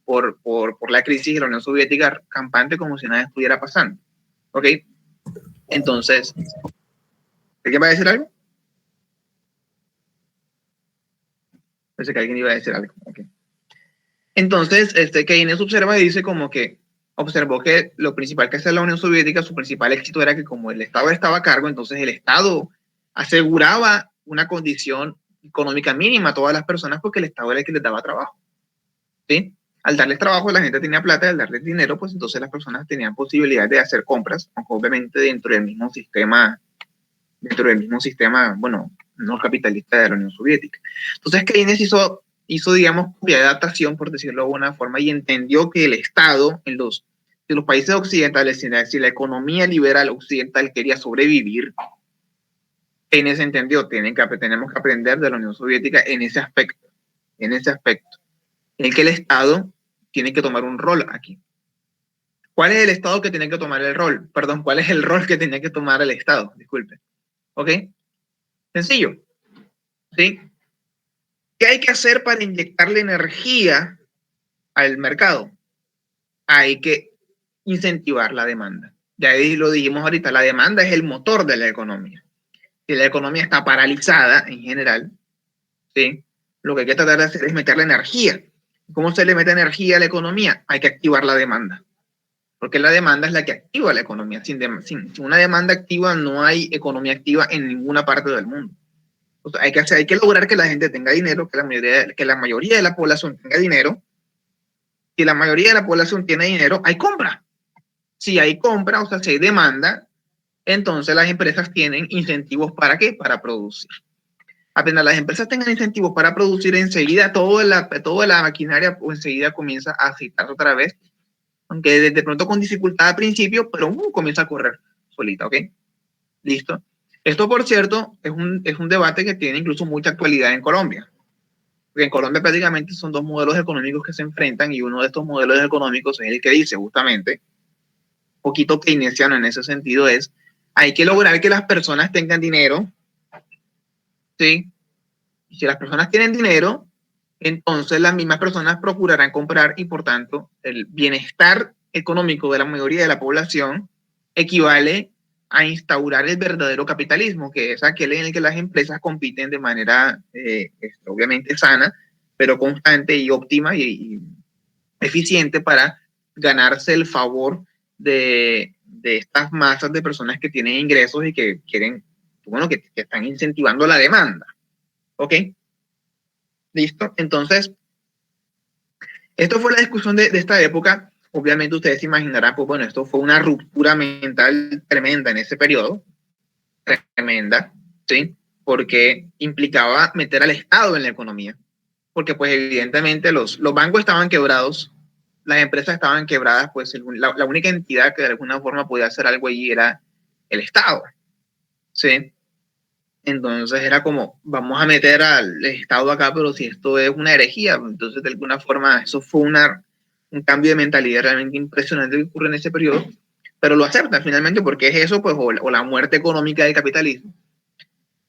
[SPEAKER 1] por la crisis, y la Unión Soviética campante como si nada estuviera pasando. ¿Ok? Entonces, ¿alguien va a decir algo? Pensé que alguien iba a decir algo. Okay. Entonces, Keynes observa y dice observó que lo principal que hacía la Unión Soviética, su principal éxito era que como el Estado estaba a cargo, entonces el Estado aseguraba una condición económica mínima a todas las personas, porque el Estado era el que les daba trabajo, ¿sí? Al darles trabajo, la gente tenía plata, y al darles dinero, pues entonces las personas tenían posibilidad de hacer compras, aunque obviamente dentro del mismo sistema, bueno, no capitalista de la Unión Soviética. Entonces Keynes hizo, digamos, de adaptación, por decirlo de alguna forma, y entendió que el Estado en los países occidentales, si la economía liberal occidental quería sobrevivir, Keynes entendió, tenemos que aprender de la Unión Soviética en ese aspecto, en el que el Estado tiene que tomar un rol aquí. ¿Cuál es el Estado que tiene que tomar el rol? Perdón, ¿cuál es el rol que tenía que tomar el Estado? Disculpe. ¿Ok? Sencillo. ¿Sí? ¿Qué hay que hacer para inyectarle energía al mercado? Hay que incentivar la demanda. Ya lo dijimos ahorita, la demanda es el motor de la economía. Si la economía está paralizada en general, ¿sí? Lo que hay que tratar de hacer es meterle energía. ¿Cómo se le mete energía a la economía? Hay que activar la demanda, porque la demanda es la que activa la economía. Sin una demanda activa no hay economía activa en ninguna parte del mundo. O sea, hay que lograr que la gente tenga dinero, que la mayoría de la población tenga dinero. Si la mayoría de la población tiene dinero, hay compra. Si hay compra, o sea, si hay demanda, entonces las empresas tienen incentivos ¿para qué? Para producir. Apenas las empresas tengan incentivos para producir, enseguida toda la maquinaria enseguida comienza a aceitarse otra vez, aunque de pronto con dificultad al principio, pero comienza a correr solita, ¿ok? Listo. Esto, por cierto, es un debate que tiene incluso mucha actualidad en Colombia. Porque en Colombia prácticamente son dos modelos económicos que se enfrentan, y uno de estos modelos económicos es el que dice justamente, un poquito keynesiano en ese sentido, hay que lograr que las personas tengan dinero, ¿sí? Y si las personas tienen dinero, entonces las mismas personas procurarán comprar, y por tanto el bienestar económico de la mayoría de la población equivale a instaurar el verdadero capitalismo, que es aquel en el que las empresas compiten de manera obviamente sana, pero constante y óptima y eficiente, para ganarse el favor de estas masas de personas que tienen ingresos y que quieren, bueno, que están incentivando la demanda. ¿Ok? ¿Listo? Entonces, esto fue la discusión de esta época. Obviamente ustedes se imaginarán, pues bueno, esto fue una ruptura mental tremenda en ese periodo, tremenda, ¿sí? Porque implicaba meter al Estado en la economía, porque pues evidentemente los bancos estaban quebrados, las empresas estaban quebradas, pues la única entidad que de alguna forma podía hacer algo allí era el Estado, ¿sí? Entonces era como, vamos a meter al Estado acá, pero si esto es una herejía, entonces de alguna forma eso fue un cambio de mentalidad realmente impresionante que ocurre en ese periodo, pero lo aceptan finalmente, porque es eso, pues, o la muerte económica del capitalismo.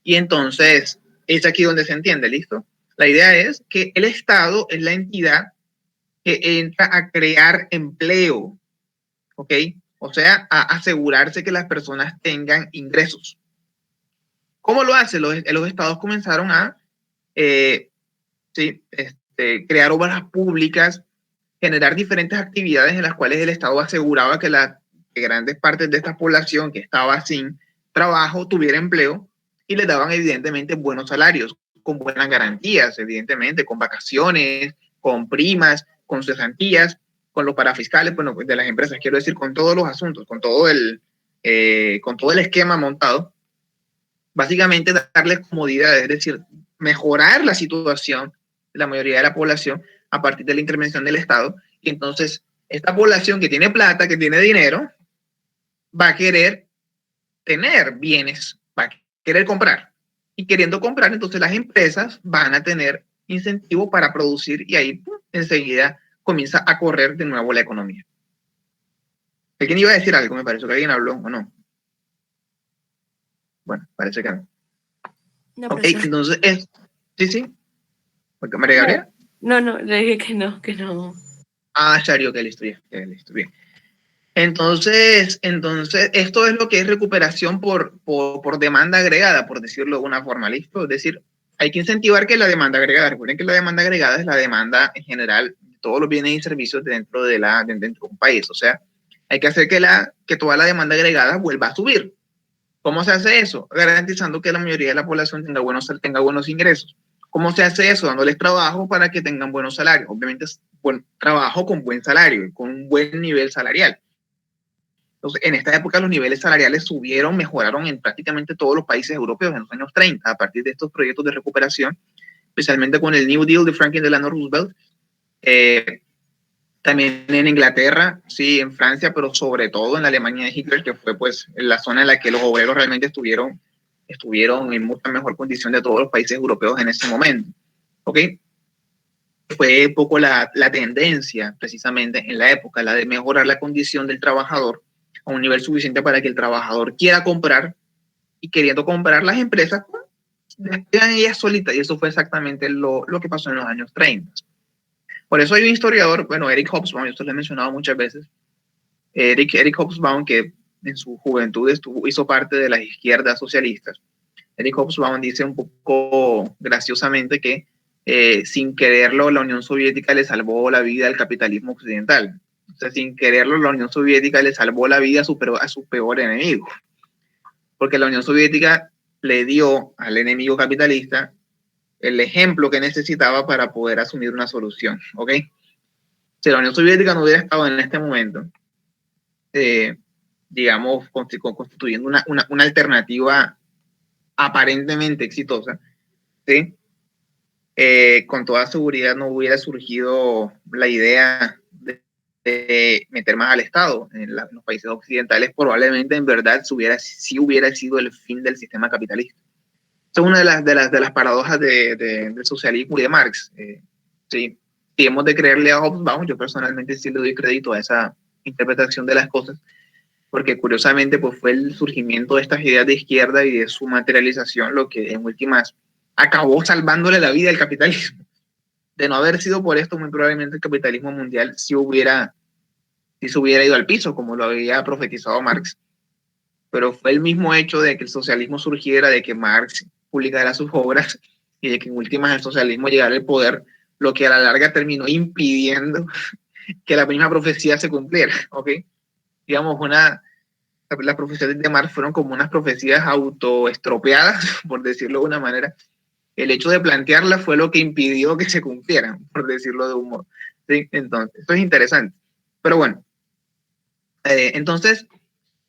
[SPEAKER 1] Y entonces es aquí donde se entiende, ¿listo? La idea es que el Estado es la entidad que entra a crear empleo, ¿ok? O sea, a asegurarse que las personas tengan ingresos. ¿Cómo lo hace? Los estados comenzaron a ¿sí? Crear obras públicas, generar diferentes actividades en las cuales el Estado aseguraba que grandes partes de esta población que estaba sin trabajo tuviera empleo y les daban evidentemente buenos salarios, con buenas garantías, evidentemente, con vacaciones, con primas, con cesantías, con los parafiscales, bueno, de las empresas, quiero decir, con todos los asuntos, con todo el esquema montado. Básicamente darles comodidad, es decir, mejorar la situación de la mayoría de la población a partir de la intervención del Estado. Y entonces, esta población que tiene plata, que tiene dinero, va a querer tener bienes, va a querer comprar. Y queriendo comprar, entonces las empresas van a tener incentivo para producir y ahí enseguida comienza a correr de nuevo la economía. ¿Alguien iba a decir algo? Me parece que alguien habló o no. Bueno, parece que no.
[SPEAKER 6] No,
[SPEAKER 1] Ok,
[SPEAKER 6] profesor.
[SPEAKER 1] entonces sí. ¿Por qué, María Gabriela?
[SPEAKER 6] No, le dije que no.
[SPEAKER 1] Ah, Shari, ok, listo, bien. Entonces, esto es lo que es recuperación por demanda agregada, por decirlo de una forma, ¿listo? Es decir, hay que incentivar que la demanda agregada, recuerden que la demanda agregada es la demanda en general de todos los bienes y servicios dentro de un país, o sea, hay que hacer que toda la demanda agregada vuelva a subir. ¿Cómo se hace eso? Garantizando que la mayoría de la población tenga buenos ingresos. ¿Cómo se hace eso? Dándoles trabajo para que tengan buenos salarios. Obviamente es trabajo con buen salario, con un buen nivel salarial. Entonces, en esta época los niveles salariales mejoraron en prácticamente todos los países europeos en los años 30, a partir de estos proyectos de recuperación, especialmente con el New Deal de Franklin Delano Roosevelt, también en Inglaterra, sí, en Francia, pero sobre todo en la Alemania de Hitler, que fue pues la zona en la que los obreros realmente estuvieron en mucha mejor condición de todos los países europeos en ese momento. ¿Ok? Fue un poco la tendencia, precisamente en la época, la de mejorar la condición del trabajador a un nivel suficiente para que el trabajador quiera comprar, y queriendo comprar las empresas, despegan ellas solitas, y eso fue exactamente lo que pasó en los años 30. Por eso hay un historiador, bueno, Eric Hobsbawm, yo esto lo he mencionado muchas veces, Eric Hobsbawm, que en su juventud hizo parte de las izquierdas socialistas. Eric Hobsbawm dice un poco graciosamente que sin quererlo la Unión Soviética le salvó la vida al capitalismo occidental. O sea, sin quererlo la Unión Soviética le salvó la vida a su peor enemigo. Porque la Unión Soviética le dio al enemigo capitalista el ejemplo que necesitaba para poder asumir una solución. ¿Ok? Si la Unión Soviética no hubiera estado en este momento, digamos, constituyendo una alternativa aparentemente exitosa, ¿sí? Con toda seguridad no hubiera surgido la idea de meter más al Estado en los países occidentales. Probablemente en verdad sí hubiera sido el fin del sistema capitalista. Esa es una de las paradojas del socialismo y de Marx. Sí, si hemos de creerle a Hobsbawm, yo personalmente sí le doy crédito a esa interpretación de las cosas, porque curiosamente pues fue el surgimiento de estas ideas de izquierda y de su materialización lo que en últimas acabó salvándole la vida al capitalismo. De no haber sido por esto, muy probablemente el capitalismo mundial sí se hubiera ido al piso, como lo había profetizado Marx. Pero fue el mismo hecho de que el socialismo surgiera, de que Marx publicara sus obras y de que en últimas el socialismo llegara al poder, lo que a la larga terminó impidiendo que la misma profecía se cumpliera. ¿Ok? Digamos, las profecías de Marx fueron como unas profecías autoestropeadas, por decirlo de una manera. El hecho de plantearlas fue lo que impidió que se cumplieran, por decirlo de un modo. ¿Sí? Entonces, esto es interesante. Pero bueno, entonces,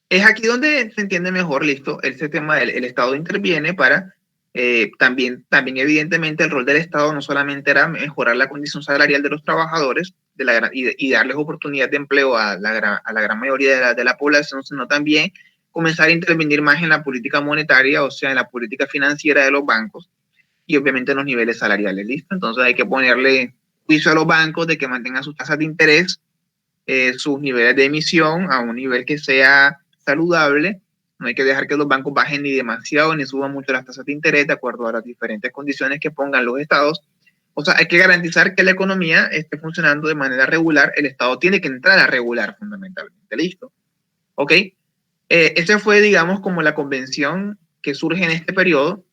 [SPEAKER 1] es aquí donde se entiende mejor, listo, ese tema del Estado interviene para también evidentemente el rol del Estado no solamente era mejorar la condición salarial de los trabajadores y darles oportunidad de empleo a la gran mayoría de la población, sino también comenzar a intervenir más en la política monetaria, o sea, en la política financiera de los bancos y obviamente en los niveles salariales, ¿listo? Entonces hay que ponerle juicio a los bancos de que mantengan sus tasas de interés, sus niveles de emisión a un nivel que sea saludable. No hay que dejar que los bancos bajen ni demasiado ni suban mucho las tasas de interés de acuerdo a las diferentes condiciones que pongan los estados. O sea, hay que garantizar que la economía esté funcionando de manera regular. El Estado tiene que entrar a regular fundamentalmente. ¿Listo? ¿Ok? Esa fue, digamos, como la convención que surge en este periodo,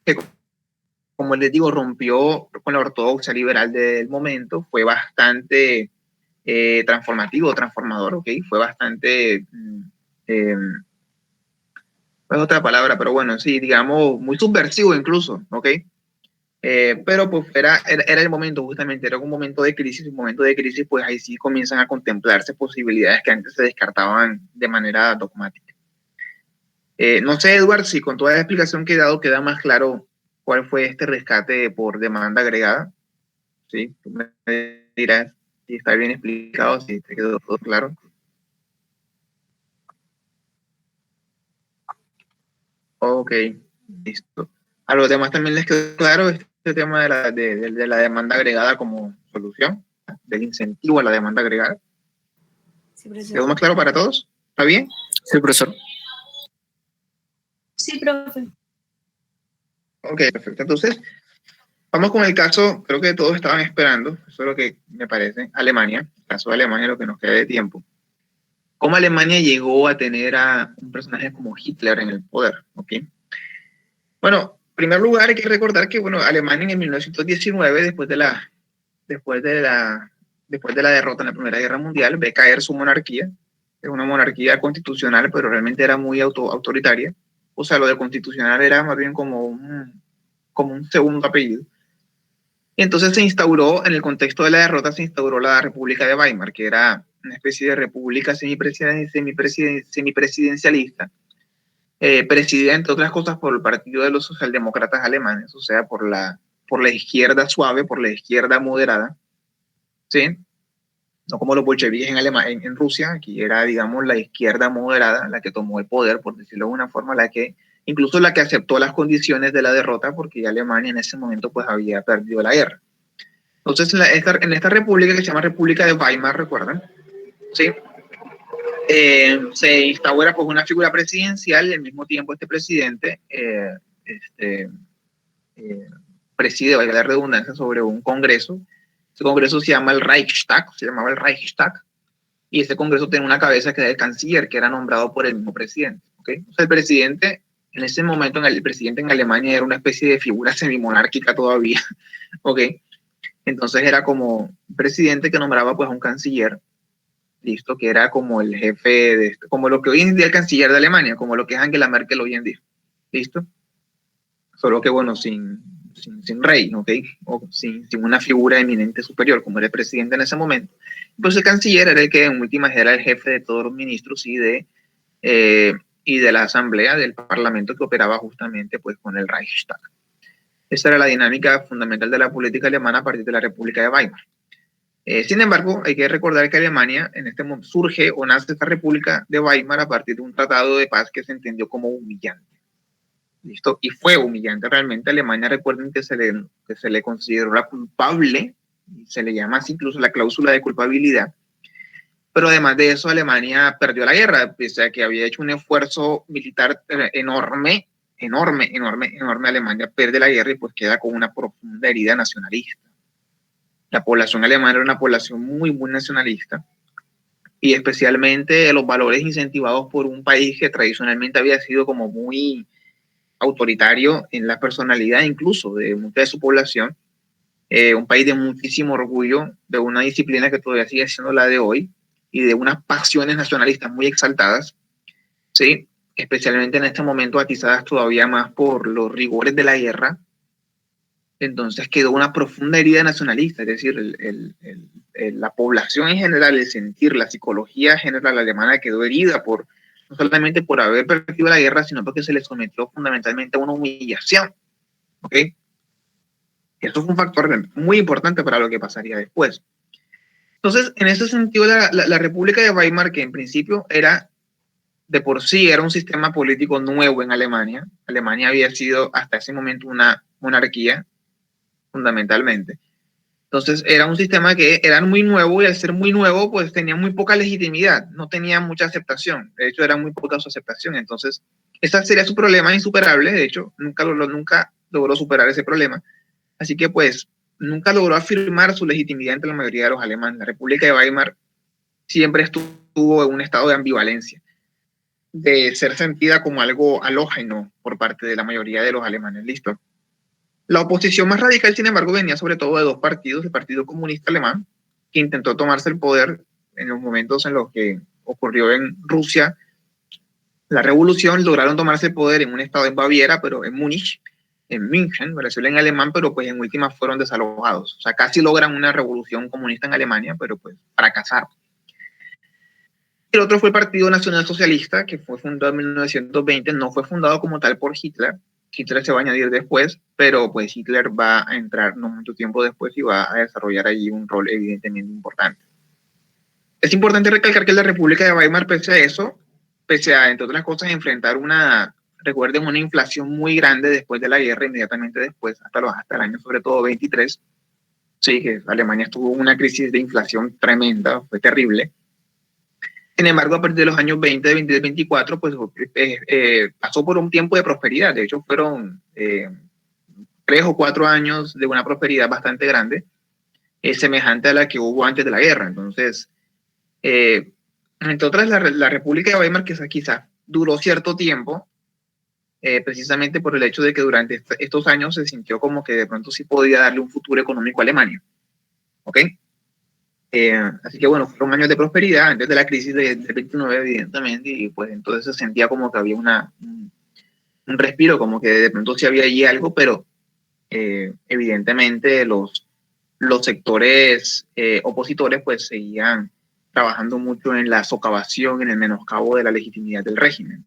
[SPEAKER 1] que como les digo, rompió con la ortodoxia liberal del momento, fue bastante transformador, ¿ok? Fue bastante, no es otra palabra, pero bueno, sí, digamos, muy subversivo incluso, ¿ok? Pero pues era el momento, justamente, era un momento de crisis, pues ahí sí comienzan a contemplarse posibilidades que antes se descartaban de manera dogmática. No sé, Edward, si con toda la explicación que he dado queda más claro cuál fue este rescate por demanda agregada. Sí, tú me dirás si está bien explicado, si te quedó todo claro. Ok, listo. A los demás también les quedó claro este tema de la demanda agregada como solución, del incentivo a la demanda agregada.
[SPEAKER 6] Sí, profesor.
[SPEAKER 1] ¿Quedó más claro para todos? ¿Está bien?
[SPEAKER 7] Sí, profesor.
[SPEAKER 2] Sí, profe.
[SPEAKER 1] Ok, perfecto. Entonces, vamos con el caso, creo que todos estaban esperando, eso es lo que me parece, Alemania, el caso de Alemania, lo que nos queda de tiempo. ¿Cómo Alemania llegó a tener a un personaje como Hitler en el poder? ¿Ok? Bueno, en primer lugar hay que recordar que, bueno, Alemania en 1919, después de la derrota en la Primera Guerra Mundial, ve caer su monarquía. Es una monarquía constitucional, pero realmente era muy autoritaria. O sea, lo de constitucional era más bien como un segundo apellido. Y entonces se instauró, en el contexto de la derrota, se instauró la República de Weimar, que era una especie de república semipresidencialista, presidida, entre otras cosas, por el Partido de los Socialdemócratas Alemanes, o sea, por la izquierda suave, por la izquierda moderada, ¿sí? No como los bolcheviques en Rusia, aquí era, digamos, la izquierda moderada la que tomó el poder, por decirlo de una forma, incluso la que aceptó las condiciones de la derrota, porque Alemania en ese momento pues había perdido la guerra. Entonces, en esta república que se llama República de Weimar, ¿recuerdan? ¿Sí? Se instaura pues una figura presidencial y al mismo tiempo este presidente preside, valga la redundancia, sobre un congreso. Ese congreso se llamaba el Reichstag, y ese congreso tiene una cabeza que era el canciller, que era nombrado por el mismo presidente. ¿Okay? O sea, el presidente, en ese momento, el presidente en Alemania era una especie de figura semimonárquica todavía. ¿Ok? Entonces era como un presidente que nombraba pues a un canciller, listo, que era como el jefe como lo que hoy en día el canciller de Alemania, como lo que es Angela Merkel hoy en día, listo, solo que bueno, sin rey, ¿ok? O sin una figura eminente superior, como era el presidente en ese momento. Pues el canciller era el que en últimas era el jefe de todos los ministros y de la asamblea del parlamento que operaba justamente pues con el Reichstag. Esa era la dinámica fundamental de la política alemana a partir de la República de Weimar. Sin embargo, hay que recordar que Alemania en este momento surge o nace esta República de Weimar a partir de un tratado de paz que se entendió como humillante. ¿Listo? Y fue humillante realmente. Alemania, recuerden que se le consideró la culpable, se le llama así incluso la cláusula de culpabilidad. Pero además de eso, Alemania perdió la guerra, pese a que había hecho un esfuerzo militar enorme. Alemania pierde la guerra y pues queda con una profunda herida nacionalista. La población alemana era una población muy, muy nacionalista, y especialmente los valores incentivados por un país que tradicionalmente había sido como muy autoritario en la personalidad incluso de mucha de su población, un país de muchísimo orgullo, de una disciplina que todavía sigue siendo la de hoy, y de unas pasiones nacionalistas muy exaltadas, ¿sí? Especialmente en este momento atizadas todavía más por los rigores de la guerra. Entonces quedó una profunda herida nacionalista, es decir, la población en general, el sentir, la psicología general alemana quedó herida no solamente por haber perdido la guerra, sino porque se le sometió fundamentalmente a una humillación. ¿Ok? Eso fue un factor muy importante para lo que pasaría después. Entonces, en ese sentido, la República de Weimar, que en principio de por sí era un sistema político nuevo en Alemania. Alemania había sido hasta ese momento una monarquía, fundamentalmente. Entonces era un sistema que era muy nuevo, y al ser muy nuevo pues tenía muy poca legitimidad, no tenía mucha aceptación, de hecho era muy poca su aceptación. Entonces ese sería su problema insuperable, de hecho nunca logró superar ese problema, así que pues nunca logró afirmar su legitimidad entre la mayoría de los alemanes. La República de Weimar siempre estuvo en un estado de ambivalencia, de ser sentida como algo halógeno por parte de la mayoría de los alemanes. ¿Listo? La oposición más radical, sin embargo, venía sobre todo de dos partidos, el Partido Comunista Alemán, que intentó tomarse el poder en los momentos en los que ocurrió en Rusia la revolución, lograron tomarse el poder en un estado en Baviera, pero en Múnich, en München, Brasil en alemán, pero pues en últimas fueron desalojados. O sea, casi logran una revolución comunista en Alemania, pero pues fracasaron. El otro fue el Partido Nacional Socialista, que fue fundado en 1920, no fue fundado como tal por Hitler. Hitler se va a añadir después, pero pues Hitler va a entrar no mucho tiempo después y va a desarrollar allí un rol evidentemente importante. Es importante recalcar que la República de Weimar, pese a eso, pese a, entre otras cosas, enfrentar recuerden, una inflación muy grande después de la guerra, inmediatamente después, hasta el año sobre todo 23, sí, que Alemania estuvo en una crisis de inflación tremenda, fue terrible. Sin embargo, a partir de los años 20, 23, 24, pues pasó por un tiempo de prosperidad. De hecho, fueron 3 o 4 años de una prosperidad bastante grande, semejante a la que hubo antes de la guerra. Entonces, entre otras, la República de Weimar, que quizás duró cierto tiempo, precisamente por el hecho de que durante estos años se sintió como que de pronto sí podía darle un futuro económico a Alemania. ¿Ok? Así que bueno, fueron años de prosperidad antes de la crisis del 29, evidentemente, y pues entonces se sentía como que había un respiro, como que de pronto sí había allí algo, pero evidentemente los sectores opositores pues seguían trabajando mucho en la socavación, en el menoscabo de la legitimidad del régimen.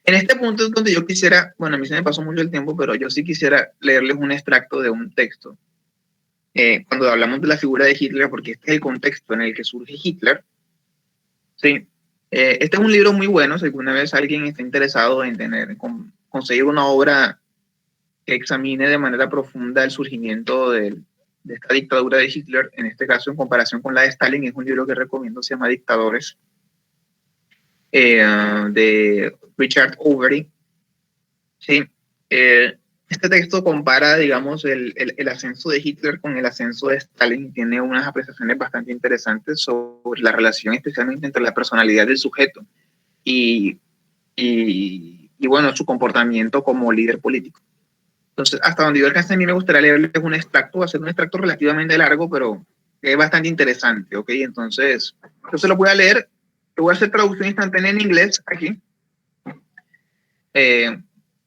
[SPEAKER 1] En este punto es donde yo quisiera, bueno, a mí se me pasó mucho el tiempo, pero yo sí quisiera leerles un extracto de un texto. Cuando hablamos de la figura de Hitler, porque este es el contexto en el que surge Hitler. Sí. Este es un libro muy bueno, si alguna vez alguien está interesado en conseguir una obra que examine de manera profunda el surgimiento de esta dictadura de Hitler, en este caso en comparación con la de Stalin, es un libro que recomiendo, se llama Dictadores, de Richard Overy. Sí. Este texto compara, digamos, el ascenso de Hitler con el ascenso de Stalin y tiene unas apreciaciones bastante interesantes sobre la relación, especialmente entre la personalidad del sujeto y bueno, su comportamiento como líder político. Entonces, hasta donde yo alcance, a mí me gustaría leerles un extracto, va a ser un extracto relativamente largo, pero es bastante interesante, ¿ok? Entonces, yo se lo voy a leer, le voy a hacer traducción instantánea en inglés aquí.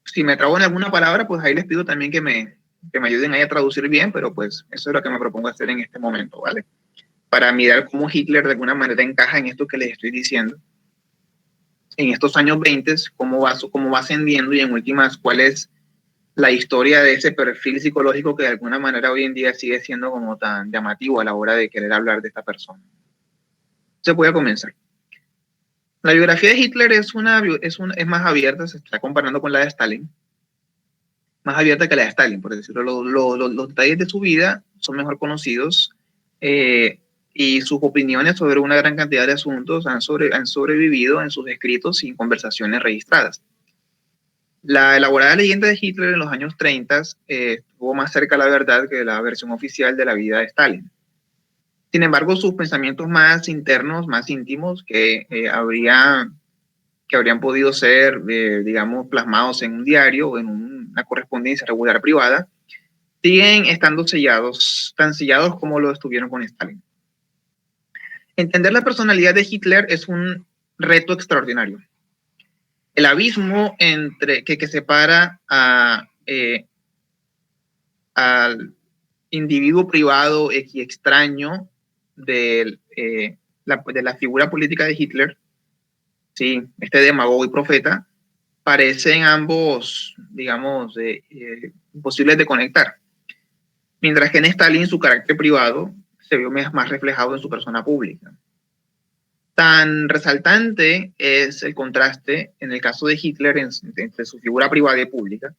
[SPEAKER 1] Si me trabo en alguna palabra, pues ahí les pido también que me ayuden ahí a traducir bien, pero pues eso es lo que me propongo hacer en este momento, ¿vale? Para mirar cómo Hitler de alguna manera encaja en esto que les estoy diciendo. En estos años 20, cómo va ascendiendo y en últimas, cuál es la historia de ese perfil psicológico que de alguna manera hoy en día sigue siendo como tan llamativo a la hora de querer hablar de esta persona. Se puede comenzar. La biografía de Hitler es más abierta, se está comparando con la de Stalin, más abierta que la de Stalin, por decirlo. Los detalles de su vida son mejor conocidos y sus opiniones sobre una gran cantidad de asuntos han sobrevivido en sus escritos y conversaciones registradas. La elaborada leyenda de Hitler en los años 30 estuvo más cerca a la verdad que la versión oficial de la vida de Stalin. Sin embargo, sus pensamientos más internos, más íntimos, que habrían podido ser, digamos, plasmados en un diario o en una correspondencia regular privada, siguen estando sellados, tan sellados como lo estuvieron con Stalin. Entender la personalidad de Hitler es un reto extraordinario. El abismo que separa al individuo privado y extraño de la figura política de Hitler, sí, este demagogo y profeta, parecen ambos, digamos, imposibles de conectar. Mientras que en Stalin su carácter privado se vio más reflejado en su persona pública. Tan resaltante es el contraste en el caso de Hitler entre su figura privada y pública,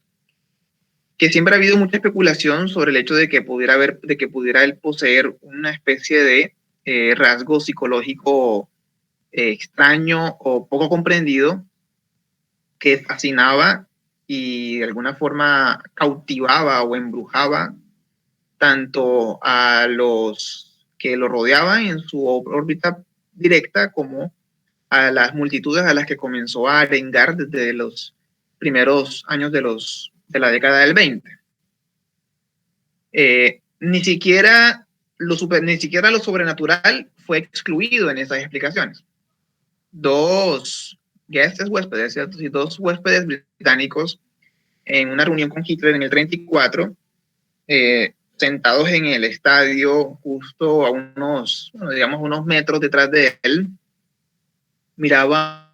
[SPEAKER 1] que siempre ha habido mucha especulación sobre el hecho de que pudiera él poseer una especie de rasgo psicológico extraño o poco comprendido que fascinaba y de alguna forma cautivaba o embrujaba tanto a los que lo rodeaban en su órbita directa como a las multitudes a las que comenzó a arengar desde los primeros años de los de la década del 20. Ni siquiera lo sobrenatural fue excluido en esas explicaciones. Dos huéspedes, ¿cierto? Y dos huéspedes británicos en una reunión con Hitler en el 34, sentados en el estadio, justo a unos metros detrás de él, miraban,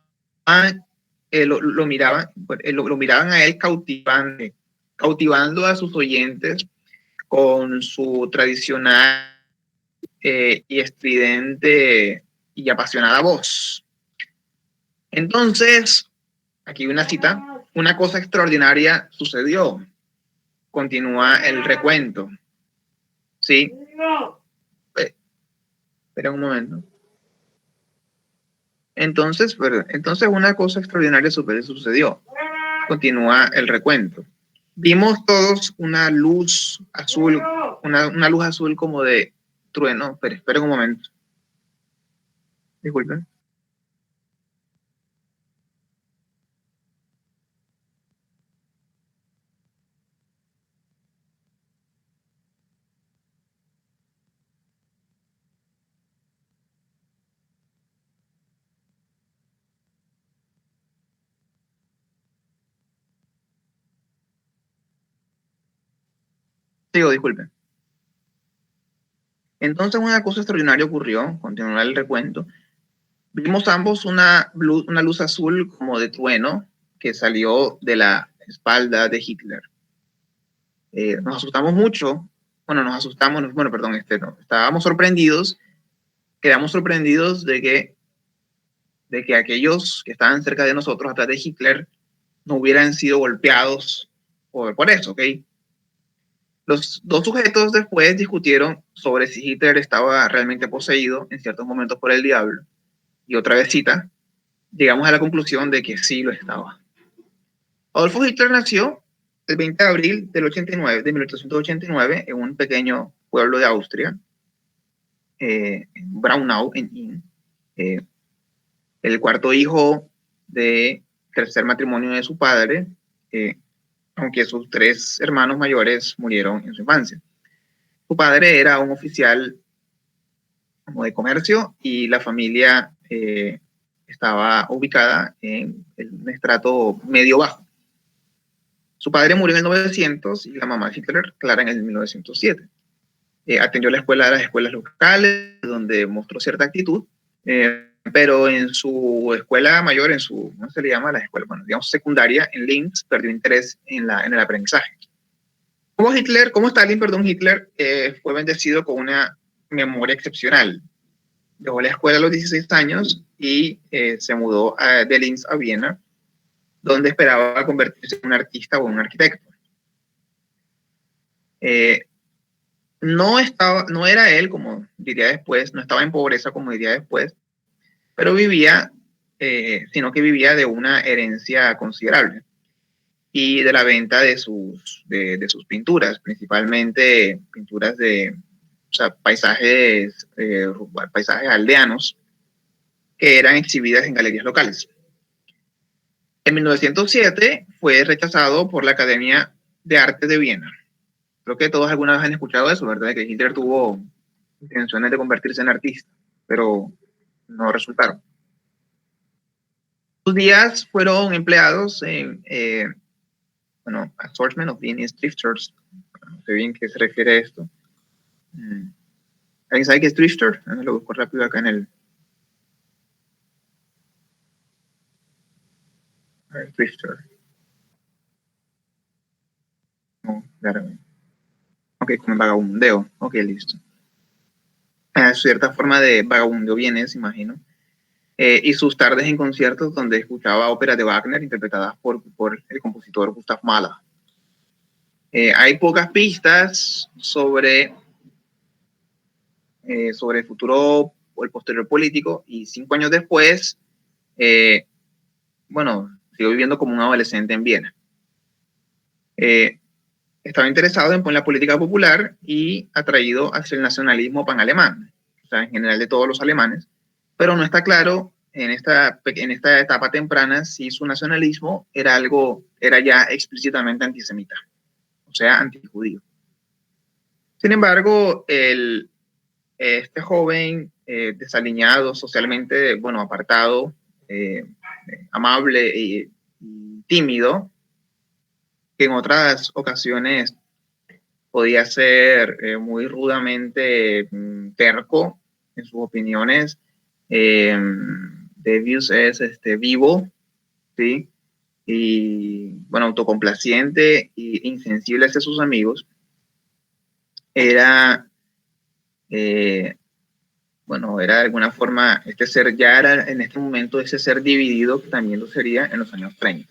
[SPEAKER 1] lo miraban a él cautivando a sus oyentes con su tradicional y estridente y apasionada voz. Entonces, aquí una cita: una cosa extraordinaria sucedió. Continúa el recuento. ¿Sí? Espera un momento. Entonces una cosa extraordinaria sucedió. Continúa el recuento. Vimos todos una luz azul, una luz azul como de trueno. Espera un momento. Disculpen. Sigo, disculpen. Entonces una cosa extraordinaria ocurrió. Continúa el recuento. Vimos ambos una luz azul como de trueno que salió de la espalda de Hitler. Nos asustamos mucho. Estábamos sorprendidos. Quedamos sorprendidos de que aquellos que estaban cerca de nosotros, atrás de Hitler, no hubieran sido golpeados por eso, ¿ok? Los dos sujetos después discutieron sobre si Hitler estaba realmente poseído en ciertos momentos por el diablo. Y otra vez cita, llegamos a la conclusión de que sí lo estaba. Adolfo Hitler nació el 20 de abril de 1889 en un pequeño pueblo de Austria, en Braunau, en Inn. El cuarto hijo de tercer matrimonio de su padre, aunque sus tres hermanos mayores murieron en su infancia. Su padre era un oficial como de comercio y la familia estaba ubicada en un estrato medio bajo. Su padre murió en el 900 y la mamá de Hitler, Clara, en el 1907. Atendió las escuelas locales, donde mostró cierta actitud, pero en su escuela mayor, ¿cómo se le llama? La escuela, secundaria, en Linz, perdió interés en el aprendizaje. Como Stalin, Hitler fue bendecido con una memoria excepcional. Dejó la escuela a los 16 años y se mudó de Linz a Viena, donde esperaba convertirse en un artista o un arquitecto. No era él, como diría después, no estaba en pobreza, como diría después, pero sino que vivía de una herencia considerable y de la venta de sus pinturas, principalmente pinturas de paisajes aldeanos que eran exhibidas en galerías locales. En 1907 fue rechazado por la Academia de Artes de Viena. Creo que todos alguna vez han escuchado eso, ¿verdad? Que Hitler tuvo intenciones de convertirse en artista, pero no resultaron. Sus días fueron empleados en assortment of Viennese drifters. No sé bien qué se refiere a esto. ¿Alguien sabe qué es drifter? Lo busco rápido acá en el... Drifter. No, claro. Ok, como vagabundeo. Ok, listo. Cierta forma de vagabundeo vienes, imagino. Y sus tardes en conciertos donde escuchaba óperas de Wagner interpretadas por el compositor Gustav Mahler. Hay pocas pistas sobre el futuro o el posterior político, y 5 años después, siguió viviendo como un adolescente en Viena. Estaba interesado en la política popular y atraído hacia el nacionalismo panalemán, o sea, en general de todos los alemanes, pero no está claro en esta etapa temprana si su nacionalismo era algo era ya explícitamente antisemita, o sea, antijudío. Sin embargo, este joven desaliñado, socialmente, bueno, apartado, amable y tímido, que en otras ocasiones podía ser muy rudamente terco en sus opiniones. Devious es vivo, ¿sí? Y bueno, autocomplaciente e insensible hacia sus amigos. Era bueno, era de alguna forma, este ser ya era en este momento ese ser dividido, que también lo sería en los años 30.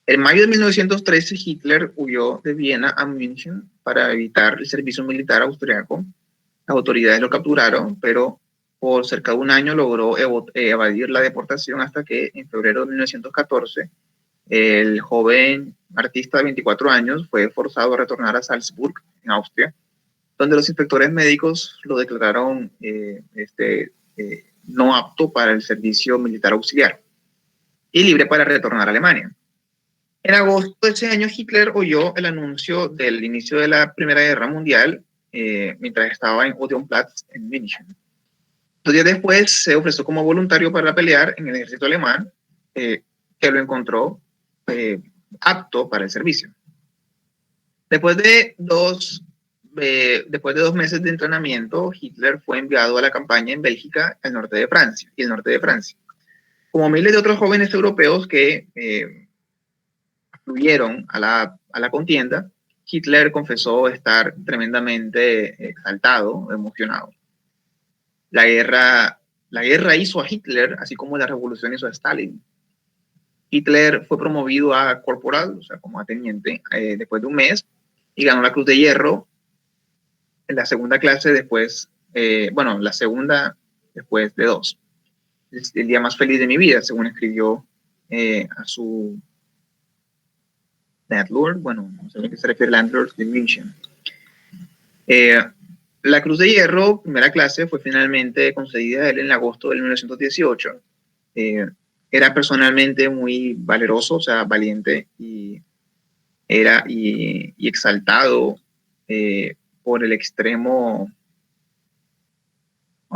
[SPEAKER 1] En mayo de 1913, Hitler huyó de Viena a München para evitar el servicio militar austriaco. Las autoridades lo capturaron, pero por cerca de un año logró evadir la deportación hasta que en febrero de 1914 el joven artista de 24 años fue forzado a retornar a Salzburg, en Austria, donde los inspectores médicos lo declararon no apto para el servicio militar auxiliar y libre para retornar a Alemania. En agosto de ese año, Hitler oyó el anuncio del inicio de la Primera Guerra Mundial mientras estaba en Odeonplatz, en München. 2 días después se ofreció como voluntario para pelear en el ejército alemán, que lo encontró apto para el servicio. Después de 2 meses de entrenamiento, Hitler fue enviado a la campaña en Bélgica, el norte de Francia. Como miles de otros jóvenes europeos que fluyeron a la contienda, Hitler confesó estar tremendamente exaltado, emocionado. La guerra hizo a Hitler, así como la revolución hizo a Stalin. Hitler fue promovido a corporal, o sea, como a teniente, después de un mes, y ganó la Cruz de Hierro en la segunda clase después, la segunda después de 2. Es el día más feliz de mi vida, según escribió a su landlord, no sé a qué se refiere landlord de München. La Cruz de Hierro, primera clase, fue finalmente concedida a él en agosto de 1918. Era personalmente muy valeroso, o sea, valiente, y exaltado por el extremo,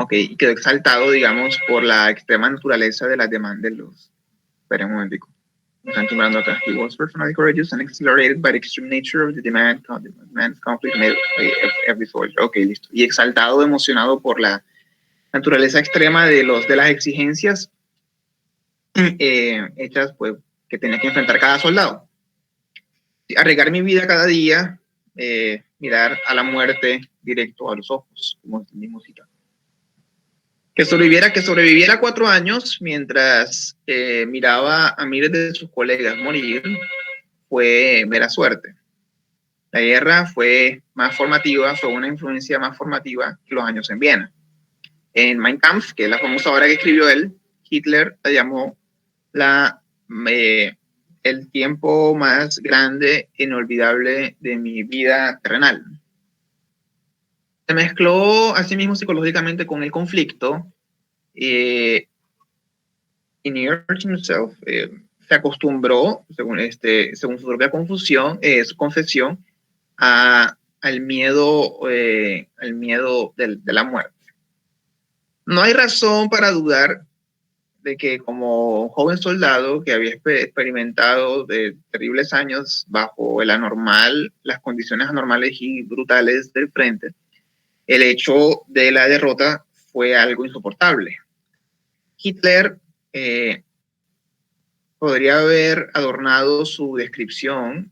[SPEAKER 1] y quedó exaltado, digamos, por la extrema naturaleza de las demandas de los... Espera un momentico. Están timbrando acá. He was personally courageous and exhilarated by the extreme nature of the demands conflict made every soldier. Listo. Y exaltado, emocionado por la naturaleza extrema de las exigencias hechas, pues, que tenía que enfrentar cada soldado. Arriesgar mi vida cada día, mirar a la muerte directo a los ojos, como el mismo cita. Que sobreviviera 4 años mientras miraba a miles de sus colegas morir fue mera suerte. La guerra fue una influencia más formativa que los años en Viena. En Mein Kampf, que es la famosa obra que escribió él, Hitler la llamó el tiempo más grande e inolvidable de mi vida terrenal. Se mezcló a sí mismo psicológicamente con el conflicto. Inured himself, se acostumbró, según su propia su confesión, al miedo de la muerte. No hay razón para dudar de que como joven soldado que había experimentado de terribles años bajo las condiciones anormales y brutales del frente, el hecho de la derrota fue algo insoportable. Hitler podría haber adornado su descripción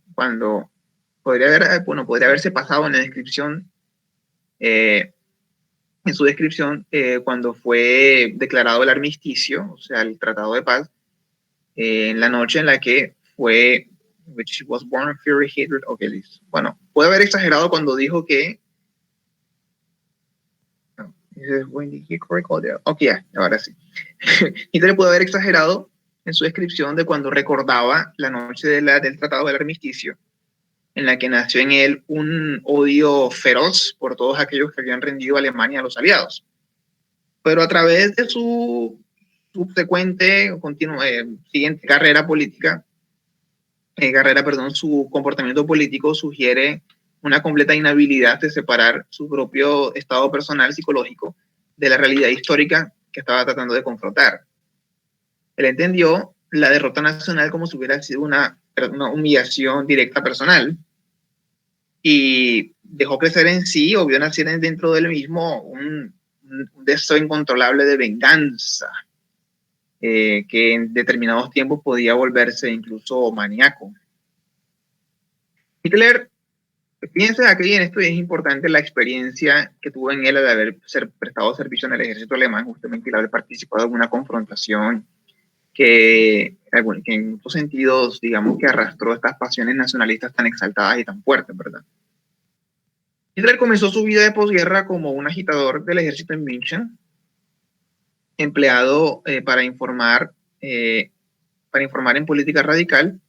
[SPEAKER 1] podría haberse pasado en la descripción, cuando fue declarado el armisticio, o sea, el tratado de paz, en la noche en la que fue, which was born of fury, hatred, listo. Bueno, puede haber exagerado cuando dijo que ahora sí. Hitler pudo haber exagerado en su descripción de cuando recordaba la noche del Tratado del Armisticio, en la que nació en él un odio feroz por todos aquellos que habían rendido a Alemania a los aliados. Pero a través de su subsecuente siguiente carrera política, su comportamiento político sugiere una completa inhabilidad de separar su propio estado personal psicológico de la realidad histórica que estaba tratando de confrontar. Él entendió la derrota nacional como si hubiera sido una humillación directa personal y dejó crecer en sí, o vio nacer dentro de él mismo un deseo incontrolable de venganza, que en determinados tiempos podía volverse incluso maníaco. Hitler, piensa aquí en esto, y es importante la experiencia que tuvo en él de haber prestado servicio en el ejército alemán, justamente, y haber participado en una confrontación que en muchos sentidos, digamos, que arrastró estas pasiones nacionalistas tan exaltadas y tan fuertes, ¿verdad? Hitler comenzó su vida de posguerra como un agitador del ejército en München, empleado para informar en política radical,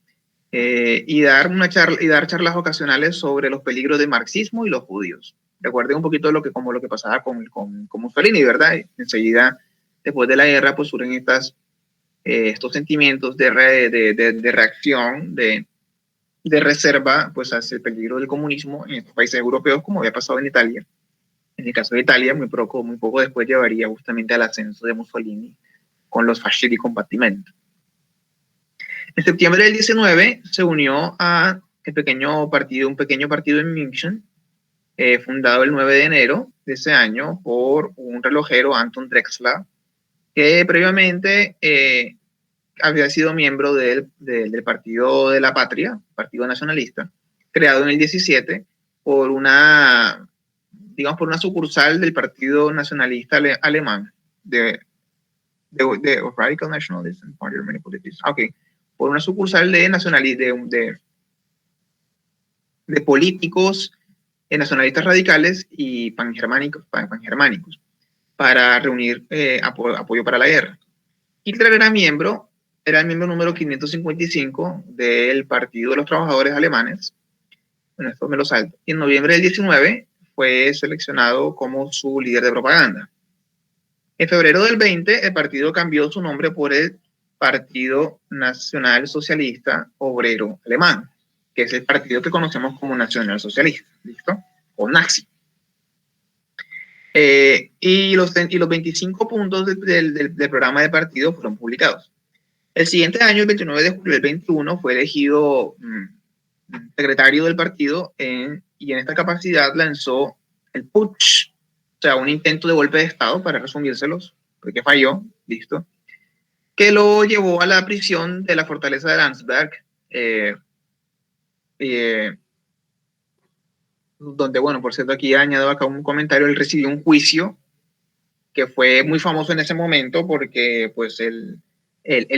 [SPEAKER 1] y dar charlas ocasionales sobre los peligros del marxismo y los judíos. Recuerden un poquito lo que pasaba con Mussolini, ¿verdad? Enseguida, después de la guerra, pues surgen estos sentimientos de reacción, de reserva, pues hacia el peligro del comunismo en estos países europeos, como había pasado en Italia. En el caso de Italia, muy poco después llevaría justamente al ascenso de Mussolini con los fascisti combattimento. En septiembre del 19 se unió a un pequeño partido en München, fundado el 9 de enero de ese año por un relojero, Anton Drexler, que previamente había sido miembro del Partido de la Patria, Partido Nacionalista, creado en el 17 por una sucursal del Partido Nacionalista Alemán, de Radical Nationalism Party of Many Politics. Okay. Por una sucursal de políticos nacionalistas radicales y pangermánicos para reunir apoyo para la guerra. Hitler era el miembro número 555 del Partido de los Trabajadores Alemanes. Bueno, esto me lo salto. Y en noviembre del 19 fue seleccionado como su líder de propaganda. En febrero del 20, el partido cambió su nombre por el Partido Nacional Socialista Obrero Alemán, que es el partido que conocemos como Nacional Socialista, ¿listo? O nazi. Y los 25 puntos del programa de partido fueron publicados. El siguiente año, el 29 de julio del 21, fue elegido secretario del partido y en esta capacidad lanzó el putsch, o sea, un intento de golpe de Estado, para resumírselos, porque falló, ¿listo? Que lo llevó a la prisión de la fortaleza de Landsberg, donde, bueno, por cierto, aquí añado acá un comentario, él recibió un juicio que fue muy famoso en ese momento porque, pues, el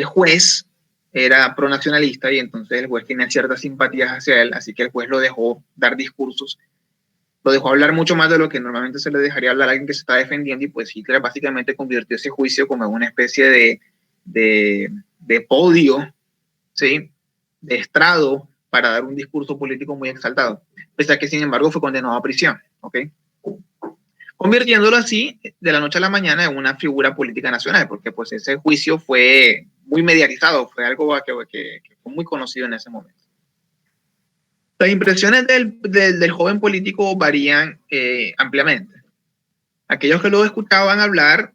[SPEAKER 1] juez era pronacionalista y entonces el juez tenía ciertas simpatías hacia él, así que el juez lo dejó dar discursos, lo dejó hablar mucho más de lo que normalmente se le dejaría hablar a alguien que se está defendiendo, y pues Hitler básicamente convirtió ese juicio como en una especie de podio, ¿sí? De estrado para dar un discurso político muy exaltado, pese a que sin embargo fue condenado a prisión, ¿ok? Convirtiéndolo así de la noche a la mañana en una figura política nacional, porque pues ese juicio fue muy mediatizado, fue algo que fue muy conocido en ese momento. Las impresiones del joven político varían ampliamente. Aquellos que lo escuchaban hablar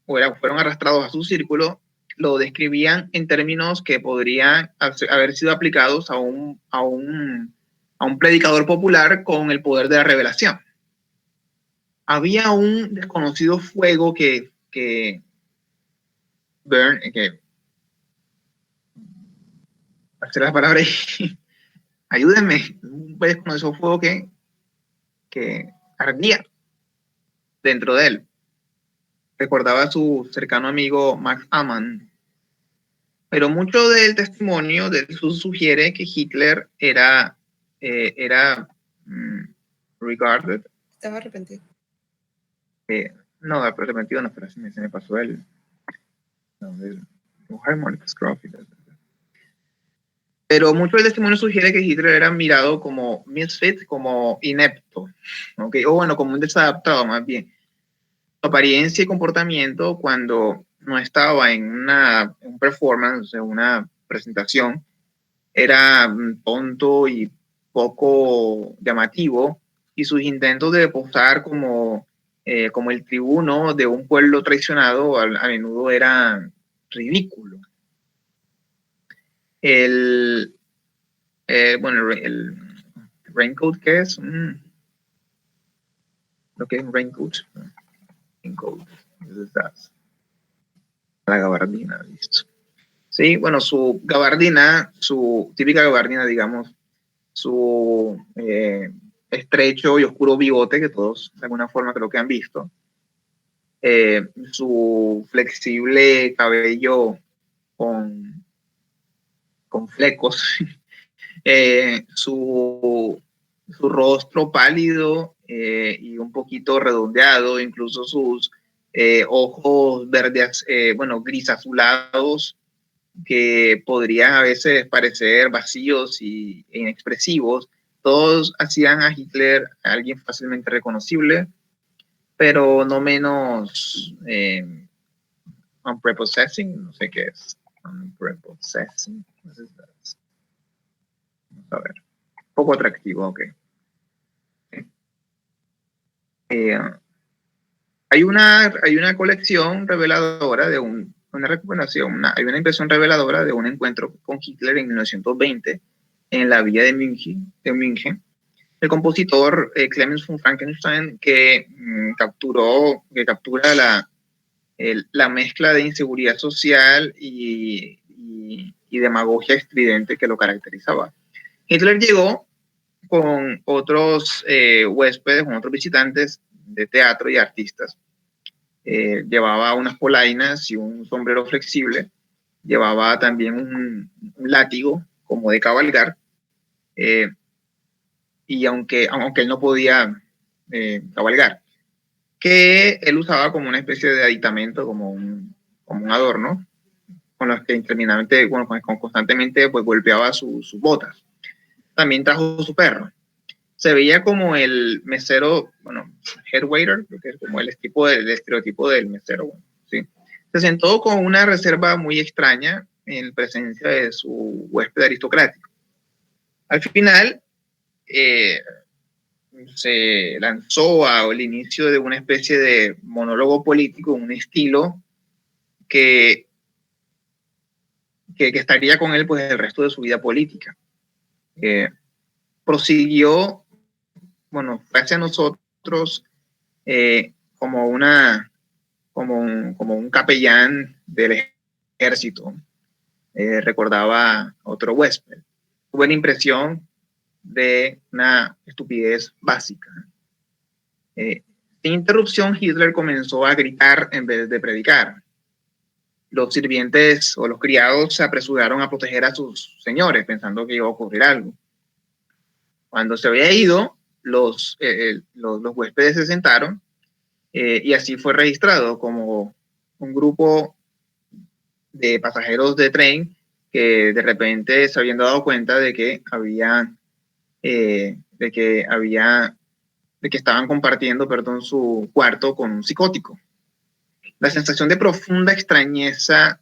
[SPEAKER 1] fueron arrastrados a su círculo, lo describían en términos que podrían haber sido aplicados a un predicador popular con el poder de la revelación. Había un desconocido fuego hacer las palabras ayúdenme, un desconocido fuego que ardía dentro de él. Recordaba a su cercano amigo Max Amann. Pero mucho del testimonio de Jesús sugiere que Hitler era regarded.
[SPEAKER 8] Estaba arrepentido.
[SPEAKER 1] No, arrepentido no, pero se me pasó el harmonic scruffy. Pero mucho del testimonio sugiere que Hitler era mirado como misfit, como inepto, ¿okay? O bueno, como un desadaptado más bien. Su apariencia y comportamiento cuando no estaba en un performance, una presentación era tonto y poco llamativo, y sus intentos de posar como el tribuno de un pueblo traicionado a menudo eran ridículos. El raincoat, ¿qué es? ¿Lo que es un raincoat? Raincoat. La gabardina, listo. Sí, bueno, su gabardina, su típica gabardina, digamos, su estrecho y oscuro bigote, que todos de alguna forma creo que han visto, su flexible cabello con flecos, su rostro pálido y un poquito redondeado, incluso sus ojos verdes, gris azulados, que podrían a veces parecer vacíos e inexpresivos. Todos hacían a Hitler alguien fácilmente reconocible, pero no menos unprepossessing, no sé qué es. Unprepossessing. Vamos a ver. Poco atractivo, ok. Hay una colección reveladora de una recopilación, hay una impresión reveladora de un encuentro con Hitler en 1920 en la villa de München. El compositor Clemens von Frankenstein, que captura la mezcla de inseguridad social y demagogia estridente que lo caracterizaba. Hitler llegó con otros huéspedes, con otros visitantes de teatro y artistas. Llevaba unas polainas y un sombrero flexible. Llevaba también un látigo como de cabalgar. Y aunque él no podía cabalgar, que él usaba como una especie de aditamento, como un adorno, con los que constantemente pues, golpeaba sus botas. También trajo su perro. Se veía como el mesero, head waiter, creo que es como el estereotipo del mesero. ¿Sí? Se sentó con una reserva muy extraña en presencia de su huésped aristocrático. Al final, se lanzó al inicio de una especie de monólogo político, un estilo que estaría con él pues el resto de su vida política. Prosiguió, hacia nosotros como un capellán del ejército, recordaba otro huésped. Tuve la impresión de una estupidez básica. Sin interrupción, Hitler comenzó a gritar en vez de predicar. Los sirvientes o los criados se apresuraron a proteger a sus señores, pensando que iba a ocurrir algo. Cuando se había ido, los huéspedes se sentaron y así fue registrado como un grupo de pasajeros de tren que de repente se habían dado cuenta de que estaban compartiendo, su cuarto con un psicótico. La sensación de profunda extrañeza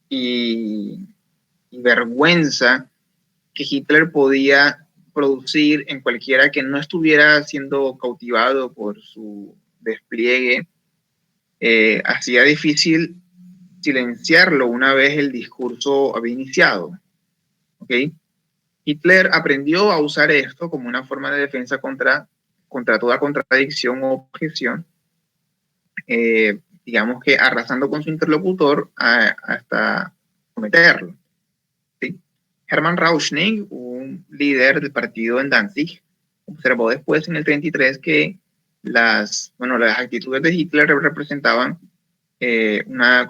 [SPEAKER 1] y vergüenza que Hitler podía producir en cualquiera que no estuviera siendo cautivado por su despliegue hacía difícil silenciarlo una vez el discurso había iniciado. ¿Okay? Hitler aprendió a usar esto como una forma de defensa contra toda contradicción o objeción, digamos que arrasando con su interlocutor hasta cometerlo. ¿Sí? Hermann Rauschning, un líder del partido en Danzig, observó después en el 33 que las actitudes de Hitler representaban una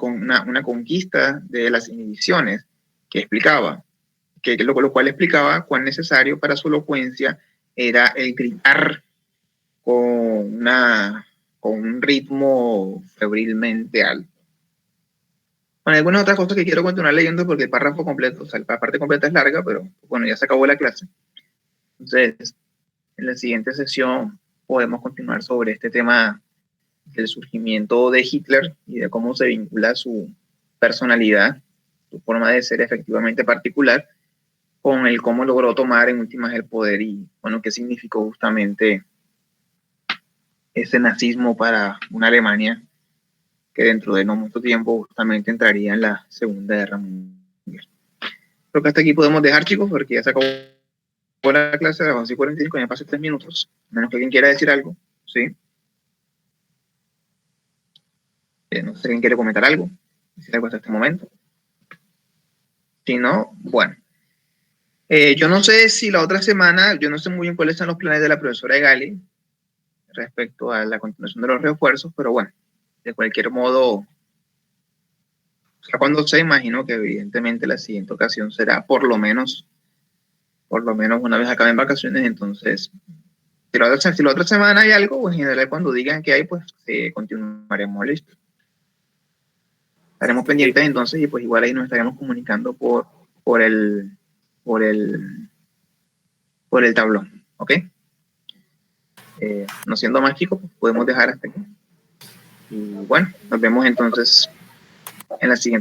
[SPEAKER 1] conquista de las inhibiciones, lo cual explicaba cuán necesario para su elocuencia era el gritar con un ritmo febrilmente alto. Bueno, hay algunas otras cosas que quiero continuar leyendo porque el párrafo completo, la parte completa es larga, pero ya se acabó la clase. Entonces, en la siguiente sesión podemos continuar sobre este tema del surgimiento de Hitler y de cómo se vincula su personalidad su forma de ser efectivamente particular, con el cómo logró tomar en últimas el poder y, bueno, qué significó justamente ese nazismo para una Alemania que dentro de no mucho tiempo justamente entraría en la Segunda Guerra Mundial. Creo que hasta aquí podemos dejar, chicos, porque ya se acabó la clase a las 11:45, ya pasé 3 minutos, menos que alguien quiera decir algo, ¿sí? No sé si alguien quiere comentar algo, decir algo hasta este momento. Si no, bueno. Yo no sé si la otra semana, yo no sé muy bien cuáles son los planes de la profesora Gali respecto a la continuación de los refuerzos, pero bueno, de cualquier modo, o sea, cuando se imagino que evidentemente la siguiente ocasión será por lo menos una vez acaben vacaciones, entonces, si la otra semana hay algo, pues en general cuando digan que hay, pues continuaremos, listo. Estaremos pendientes entonces y pues igual ahí nos estaremos comunicando por el tablón, ¿ok? No siendo más, chicos, pues podemos dejar hasta aquí. Y bueno, nos vemos entonces en la siguiente.